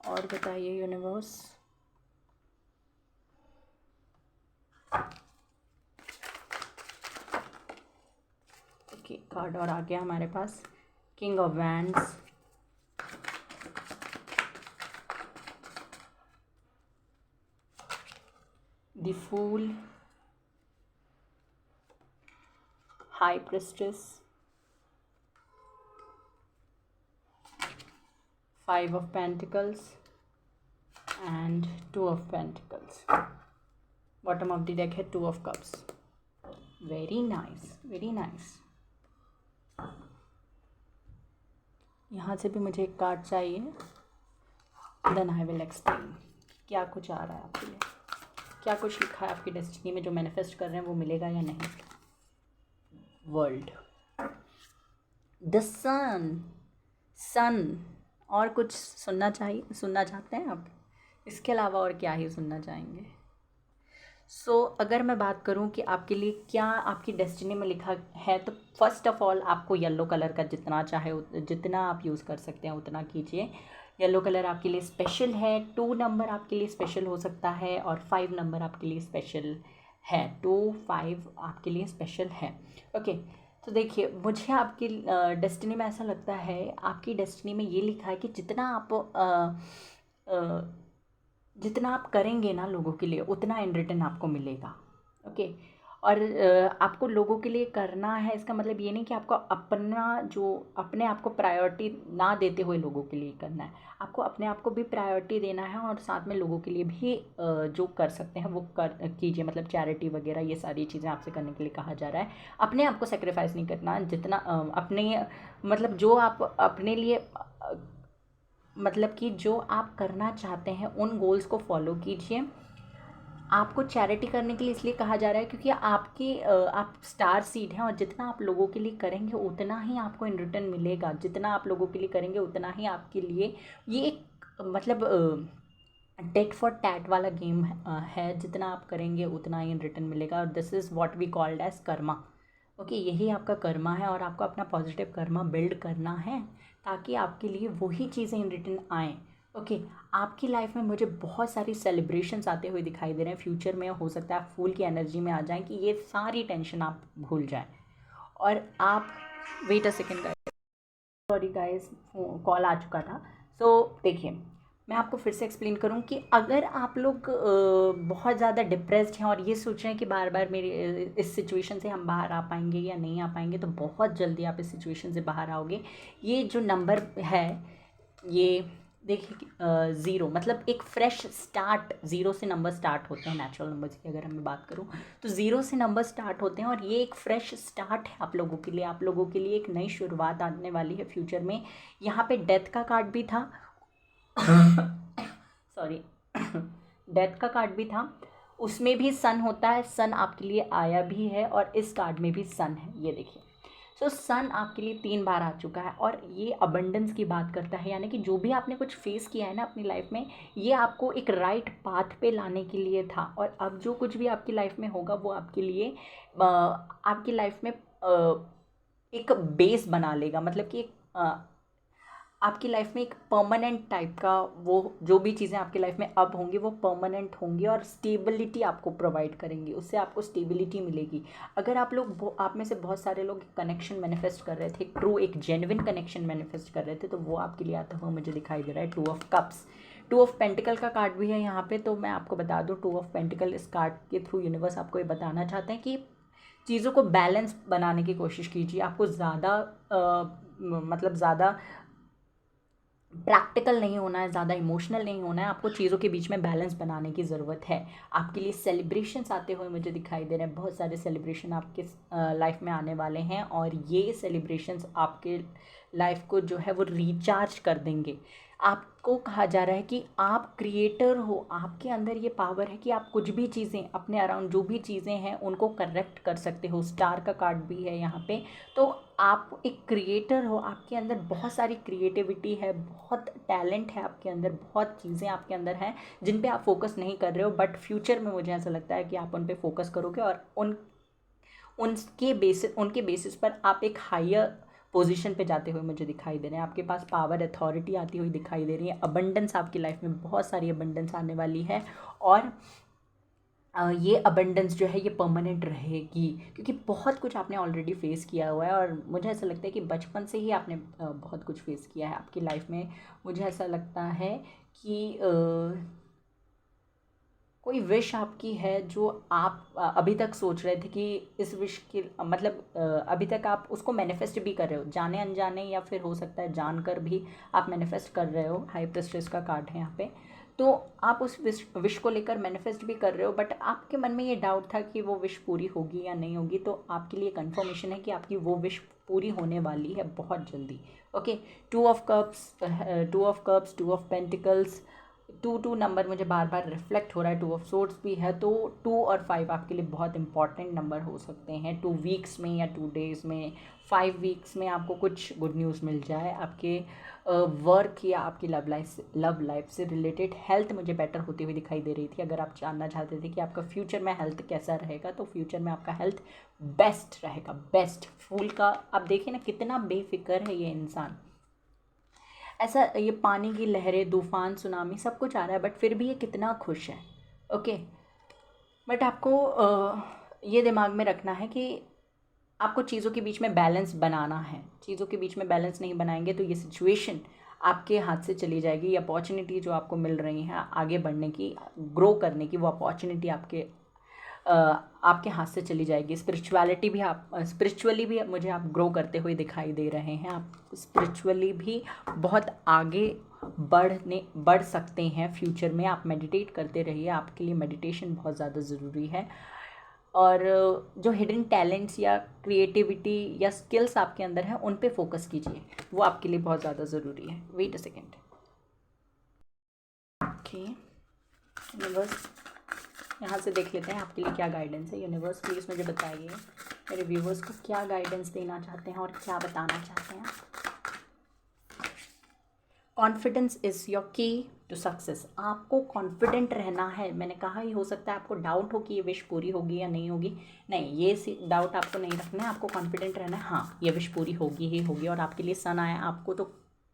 और बताइए यूनिवर्स। ओके, कार्ड और आ गया हमारे पास, king of wands, the fool, high priestess, 5 of pentacles, and 2 of pentacles. Bottom of the deck है 2 of cups. Very nice, very nice. यहाँ से भी मुझे एक कार्ड चाहिए, देन आई विल एक्सप्लेन क्या कुछ आ रहा है आपके लिए, क्या कुछ लिखा है आपकी डेस्टिनी में, जो मैनिफेस्ट कर रहे हैं वो मिलेगा या नहीं। वर्ल्ड, द सन, सन। और कुछ सुनना चाहते हैं आप? इसके अलावा और क्या ही सुनना चाहेंगे? अगर मैं बात करूं कि आपके लिए क्या आपकी डेस्टिनी में लिखा है, तो फर्स्ट ऑफ ऑल आपको येलो कलर का जितना चाहे जितना आप यूज़ कर सकते हैं उतना कीजिए। येलो कलर आपके लिए स्पेशल है। 2 नंबर आपके लिए स्पेशल हो सकता है और 5 नंबर आपके लिए स्पेशल है। 2, 5 आपके लिए स्पेशल है। ओके, तो देखिए, मुझे आपकी डेस्टिनी में ऐसा लगता है, आपकी डेस्टिनी में ये लिखा है कि जितना आप करेंगे ना लोगों के लिए, उतना इन रिटर्न आपको मिलेगा। ओके, और आपको लोगों के लिए करना है, इसका मतलब ये नहीं कि आपको अपने आप को प्रायोरिटी ना देते हुए लोगों के लिए करना है। आपको अपने आप को भी प्रायोरिटी देना है और साथ में लोगों के लिए भी जो कर सकते हैं वो कीजिए। मतलब चैरिटी वगैरह ये सारी चीज़ें आपसे करने के लिए कहा जा रहा है। अपने आप को सेक्रीफाइस नहीं करना, जितना अपने मतलब जो आप अपने लिए मतलब कि जो आप करना चाहते हैं उन गोल्स को फॉलो कीजिए। आपको चैरिटी करने के लिए इसलिए कहा जा रहा है क्योंकि आप स्टार सीड हैं और जितना आप लोगों के लिए करेंगे उतना ही आपको इन रिटर्न मिलेगा। जितना आप लोगों के लिए करेंगे उतना ही आपके लिए ये एक मतलब टेट फॉर टैट वाला गेम है। जितना आप करेंगे उतना ही इन रिटर्न मिलेगा, और this is what we called as karma. Okay, यही आपका कर्मा है और आपको अपना पॉजिटिव कर्मा बिल्ड करना है ताकि आपके लिए वही चीज़ें इन रिटर्न आएँ। ओके, आपकी लाइफ में मुझे बहुत सारी सेलिब्रेशंस आते हुए दिखाई दे रहे हैं। फ्यूचर में हो सकता है आप फूल की एनर्जी में आ जाएं कि ये सारी टेंशन आप भूल जाएं और आप wait a second guys, sorry guys, call आ चुका था। देखिए, मैं आपको फिर से एक्सप्लेन करूं कि अगर आप लोग बहुत ज़्यादा डिप्रेस्ड हैं और ये सोच रहे हैं कि बार बार मेरी इस सिचुएशन से हम बाहर आ पाएंगे या नहीं आ पाएंगे, तो बहुत जल्दी आप इस सिचुएशन से बाहर आओगे। ये जो नंबर है, ये देखिए 0 मतलब एक फ्रेश स्टार्ट। 0 से नंबर स्टार्ट होते हैं, नेचुरल नंबर्स की अगर मैं बात करूं तो 0 से नंबर स्टार्ट होते हैं और ये एक फ्रेश स्टार्ट है आप लोगों के लिए। आप लोगों के लिए एक नई शुरुआत आने वाली है फ्यूचर में। यहाँ पे डेथ का कार्ड भी था सॉरी डेथ का कार्ड भी था, उसमें भी सन होता है। सन आपके लिए आया भी है और इस कार्ड में भी सन है, ये देखिए। सन आपके लिए 3 बार आ चुका है और ये अबंडेंस की बात करता है, यानी कि जो भी आपने कुछ फेस किया है ना अपनी लाइफ में, ये आपको एक राइट पाथ पे लाने के लिए था। और अब जो कुछ भी आपकी लाइफ में होगा वो आपके लिए आपकी लाइफ में एक बेस बना लेगा। मतलब कि आपकी लाइफ में एक परमानेंट टाइप का, वो जो भी चीज़ें आपकी लाइफ में अब होंगी वो परमानेंट होंगी और स्टेबिलिटी आपको प्रोवाइड करेंगी। उससे आपको स्टेबिलिटी मिलेगी। अगर आप में से बहुत सारे लोग कनेक्शन मैनिफेस्ट कर रहे थे, ट्रू एक जेन्युइन कनेक्शन मैनिफेस्ट कर रहे थे, तो वो आपके लिए आता हुआ मुझे दिखाई दे रहा है 2 ऑफ कप्स। 2 ऑफ पेंटिकल का कार्ड भी है यहाँ पे। तो मैं आपको बता दूँ, 2 ऑफ पेंटिकल इस कार्ड के थ्रू यूनिवर्स आपको ये बताना चाहते हैं कि चीज़ों को बैलेंस बनाने की कोशिश कीजिए। आपको ज़्यादा मतलब ज़्यादा प्रैक्टिकल नहीं होना है, ज़्यादा इमोशनल नहीं होना है। आपको चीज़ों के बीच में बैलेंस बनाने की ज़रूरत है। आपके लिए सेलिब्रेशंस आते हुए मुझे दिखाई दे रहे हैं। बहुत सारे सेलिब्रेशन आपके लाइफ में आने वाले हैं और ये सेलिब्रेशंस आपके लाइफ को जो है वो रिचार्ज कर देंगे। आपको कहा जा रहा है कि आप क्रिएटर हो, आपके अंदर ये पावर है कि आप कुछ भी चीज़ें अपने अराउंड जो भी चीज़ें हैं उनको करेक्ट कर सकते हो। स्टार का कार्ड भी है यहाँ पे। तो आप एक क्रिएटर हो, आपके अंदर बहुत सारी क्रिएटिविटी है, बहुत टैलेंट है आपके अंदर, बहुत चीज़ें आपके अंदर हैं जिन पे आप फोकस नहीं कर रहे हो, बट फ्यूचर में मुझे ऐसा लगता है कि आप उन पे फोकस करोगे और उनके बेसिस पर आप एक हायर पोजीशन पे जाते हुए मुझे दिखाई दे रहे हैं। आपके पास पावर अथॉरिटी आती हुई दिखाई दे रही है। अबंडेंस आपकी लाइफ में बहुत सारी अबंडेंस आने वाली है और ये अबंडेंस जो है ये परमानेंट रहेगी क्योंकि बहुत कुछ आपने ऑलरेडी फेस किया हुआ है। और मुझे ऐसा लगता है कि बचपन से ही आपने बहुत कुछ फेस किया है आपकी लाइफ में। मुझे ऐसा लगता है कि कोई विश आपकी है जो आप अभी तक सोच रहे थे कि इस विश की मतलब अभी तक आप उसको मैनिफेस्ट भी कर रहे हो, जाने अनजाने या फिर हो सकता है जानकर भी आप मैनिफेस्ट कर रहे हो। हाई प्रेस्टिज का कार्ड है यहाँ पे। तो आप उस विश को लेकर मैनिफेस्ट भी कर रहे हो, बट आपके मन में ये डाउट था कि वो विश पूरी होगी या नहीं होगी, तो आपके लिए कंफर्मेशन है कि आपकी वो विश पूरी होने वाली है बहुत जल्दी। Okay, 2 of cups, 2 of cups, 2 of pentacles, 2 number मुझे बार बार रिफ्लेक्ट हो रहा है, 2 ऑफ सोर्ड्स भी है, तो 2 और 5 आपके लिए बहुत इंपॉर्टेंट नंबर हो सकते हैं 2 वीक्स में या 2 डेज़ में, 5 वीक्स में आपको कुछ गुड न्यूज़ मिल जाए। आपके वर्क या आपकी लव लाइफ से रिलेटेड हेल्थ मुझे बेटर होती हुई दिखाई दे रही थी। अगर आप जानना चाहते थे कि आपका फ्यूचर में हेल्थ कैसा रहेगा, तो फ्यूचर में आपका हेल्थ बेस्ट रहेगा, बेस्ट। फूल का आप देखिए ना कितना बेफिक्र है ये इंसान, ऐसा ये पानी की लहरें, तूफान, सुनामी सब कुछ आ रहा है, बट फिर भी ये कितना खुश है। ओके, बट आपको ये दिमाग में रखना है कि आपको चीज़ों के बीच में बैलेंस बनाना है। चीज़ों के बीच में बैलेंस नहीं बनाएंगे तो ये सिचुएशन आपके हाथ से चली जाएगी। ये अपॉर्चुनिटी जो आपको मिल रही हैं आगे बढ़ने की, ग्रो करने की, वो अपॉर्चुनिटी आपके हाथ से चली जाएगी। स्पिरिचुअली भी मुझे आप ग्रो करते हुए दिखाई दे रहे हैं। आप स्पिरिचुअली भी बहुत आगे बढ़ सकते हैं फ्यूचर में। आप मेडिटेट करते रहिए, आपके लिए मेडिटेशन बहुत ज़्यादा ज़रूरी है। और जो हिडन टैलेंट्स या क्रिएटिविटी या स्किल्स आपके अंदर हैं उन पे फोकस कीजिए, वो आपके लिए बहुत ज़्यादा ज़रूरी है। Wait a second. Okay universe, यहाँ से देख लेते हैं आपके लिए क्या गाइडेंस है। यूनिवर्स प्लीज़ मुझे बताइए मेरे व्यूवर्स को क्या गाइडेंस देना चाहते हैं और क्या बताना चाहते हैं। कॉन्फिडेंस इज़ योर की टू सक्सेस। आपको कॉन्फिडेंट रहना है। मैंने कहा ही हो सकता है आपको डाउट हो कि ये विश पूरी होगी या नहीं होगी, नहीं, ये डाउट आपको नहीं रखना है। आपको कॉन्फिडेंट रहना है, हाँ ये विश पूरी होगी ही होगी। और आपके लिए सन आया, आपको तो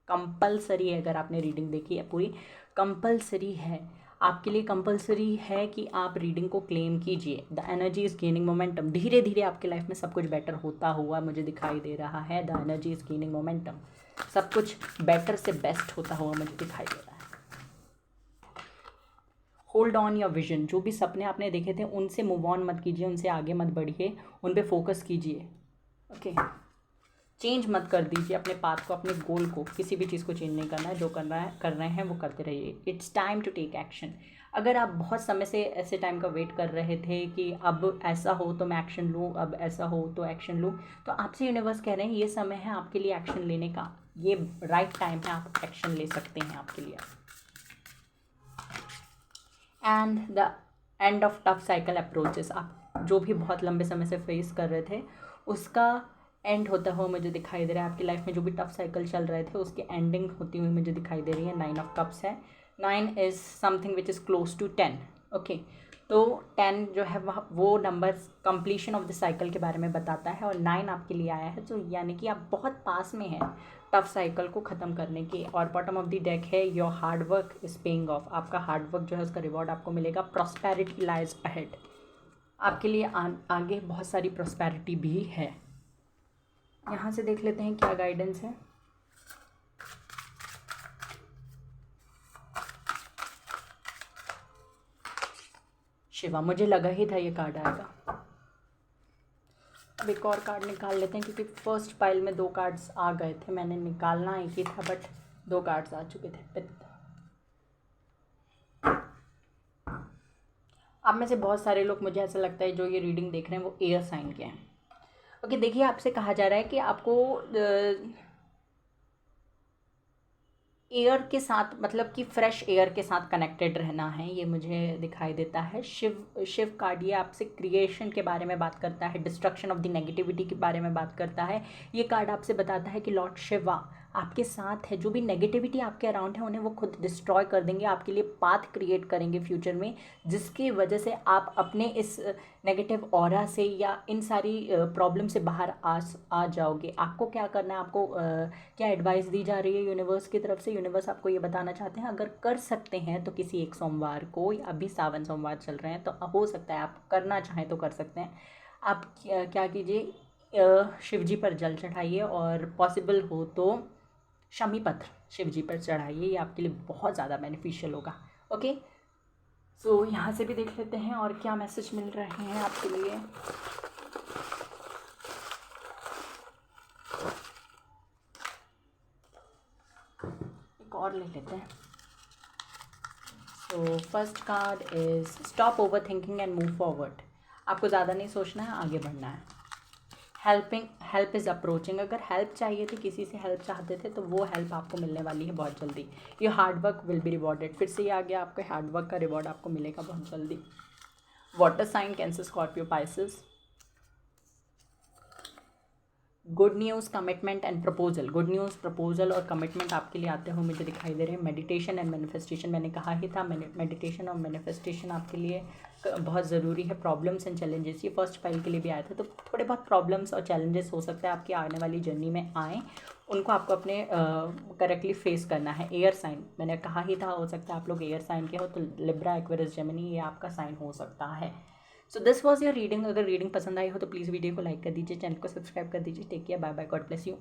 कंपलसरी है, अगर आपने रीडिंग देखी है पूरी, कंपलसरी है आपके लिए, कंपलसरी है कि आप रीडिंग को क्लेम कीजिए। The energy is gaining momentum. धीरे धीरे आपके लाइफ में सब कुछ बेटर होता हुआ मुझे दिखाई दे रहा है। The energy is gaining momentum. सब कुछ बेटर से बेस्ट होता हुआ मुझे दिखाई दे रहा है। Hold on your vision. जो भी सपने आपने देखे थे उनसे मूव ऑन मत कीजिए, उनसे आगे मत बढ़िए, उन पे फोकस कीजिए। ओके, चेंज मत कर दीजिए अपने पाथ को, अपने गोल को। किसी भी चीज़ को चेंज नहीं करना है, जो कर रहे हैं वो करते रहिए। It's time to take action. अगर आप बहुत समय से ऐसे टाइम का वेट कर रहे थे कि अब ऐसा हो तो मैं एक्शन लूँ, अब ऐसा हो तो एक्शन लूँ, तो आपसे यूनिवर्स कह रहे हैं ये समय है आपके लिए एक्शन लेने का, ये राइट टाइम है, आप एक्शन ले सकते हैं आपके लिए। And the end of tough cycle approaches. आप जो भी बहुत लंबे समय से फेस कर रहे थे उसका एंड होता हुआ मुझे दिखाई दे रहा है। आपकी लाइफ में जो भी टफ साइकिल चल रहे थे उसकी एंडिंग होती हुई मुझे दिखाई दे रही है। 9 ऑफ कप्स है। 9 is something which is close to 10। Okay, तो 10 जो है वो number completion of the cycle के बारे में बताता है, और 9 आपके लिए आया है, तो यानी कि आप बहुत पास में हैं टफ साइकिल को ख़त्म करने की। और बॉटम ऑफ द डेक है your hard work is paying off. आपका हार्ड वर्क जो है उसका रिवॉर्ड आपको मिलेगा। Prosperity lies ahead. आपके लिए आगे बहुत सारी प्रॉस्पेरिटी भी है। यहाँ से देख लेते हैं क्या गाइडेंस है। शिवा, मुझे लगा ही था ये कार्ड आएगा। अब एक और कार्ड निकाल लेते हैं, क्योंकि फर्स्ट पाइल में 2 कार्ड्स आ गए थे। मैंने निकालना एक ही था, बट 2 कार्ड्स आ चुके थे। पित्त। आप में से बहुत सारे लोग, मुझे ऐसा लगता है, जो ये रीडिंग देख रहे हैं वो एयर साइन के हैं। ओके, देखिए आपसे कहा जा रहा है कि आपको एयर के साथ, मतलब कि फ्रेश एयर के साथ कनेक्टेड रहना है, ये मुझे दिखाई देता है। शिव कार्ड ये आपसे क्रिएशन के बारे में बात करता है, डिस्ट्रक्शन ऑफ द नेगेटिविटी के बारे में बात करता है। ये कार्ड आपसे बताता है कि लॉर्ड शिवा आपके साथ है। जो भी नेगेटिविटी आपके अराउंड है उन्हें वो खुद डिस्ट्रॉय कर देंगे, आपके लिए पाथ क्रिएट करेंगे फ्यूचर में, जिसकी वजह से आप अपने इस नेगेटिव ऑरा से या इन सारी प्रॉब्लम से बाहर आ जाओगे। आपको क्या करना है, आपको क्या एडवाइस दी जा रही है यूनिवर्स की तरफ से। यूनिवर्स आपको ये बताना चाहते हैं, अगर कर सकते हैं तो किसी एक सोमवार को, अभी सावन सोमवार चल रहे हैं तो हो सकता है आप करना चाहें तो कर सकते हैं। आप क्या कीजिए, शिव जी पर जल चढ़ाइए, और पॉसिबल हो तो शमी पत्र शिव जी पर चढ़ाइए। ये आपके लिए बहुत ज़्यादा बेनिफिशियल होगा। ओके, सो यहाँ से भी देख लेते हैं और क्या मैसेज मिल रहे हैं आपके लिए। एक और ले लेते हैं। तो first card is stop over thinking and move forward. आपको ज़्यादा नहीं सोचना है, आगे बढ़ना है। Help is approaching. अगर हेल्प चाहिए थी, किसी से हेल्प चाहते थे, तो वो हेल्प आपको मिलने वाली है बहुत जल्दी। Your hard work will be rewarded. फिर से ये आ गया, आपके हार्ड वर्क का रिवॉर्ड आपको मिलेगा बहुत जल्दी। Water sign, cancer, Scorpio, Pisces. Good news, commitment and proposal. Good news, proposal और कमिटमेंट आपके लिए आते हुए मुझे दिखाई दे रहे हैं। मेडिटेशन एंड मैनिफेस्टेशन, मैंने कहा ही था मेडिटेशन और मैनिफेस्टेशन आपके लिए बहुत ज़रूरी है। प्रॉब्लम्स एंड चैलेंजेस, ये फर्स्ट फाइल के लिए भी आया था, तो थोड़े बहुत प्रॉब्लम्स और चैलेंजेस हो सकता है आपकी आने वाली जर्नी में आए, उनको आपको अपने करेक्टली फेस करना है। एयर साइन, मैंने कहा ही था, हो सकता है आप लोग एयर साइन के हो, तो लिब्रा, एक्वेरियस, जेमिनी, ये आपका साइन हो सकता है। So this was your reading. अगर रीडिंग पसंद आई हो तो प्लीज़ वीडियो को लाइक कर दीजिए, चैनल को सब्सक्राइब कर दीजिए। Take care, bye bye, God bless you.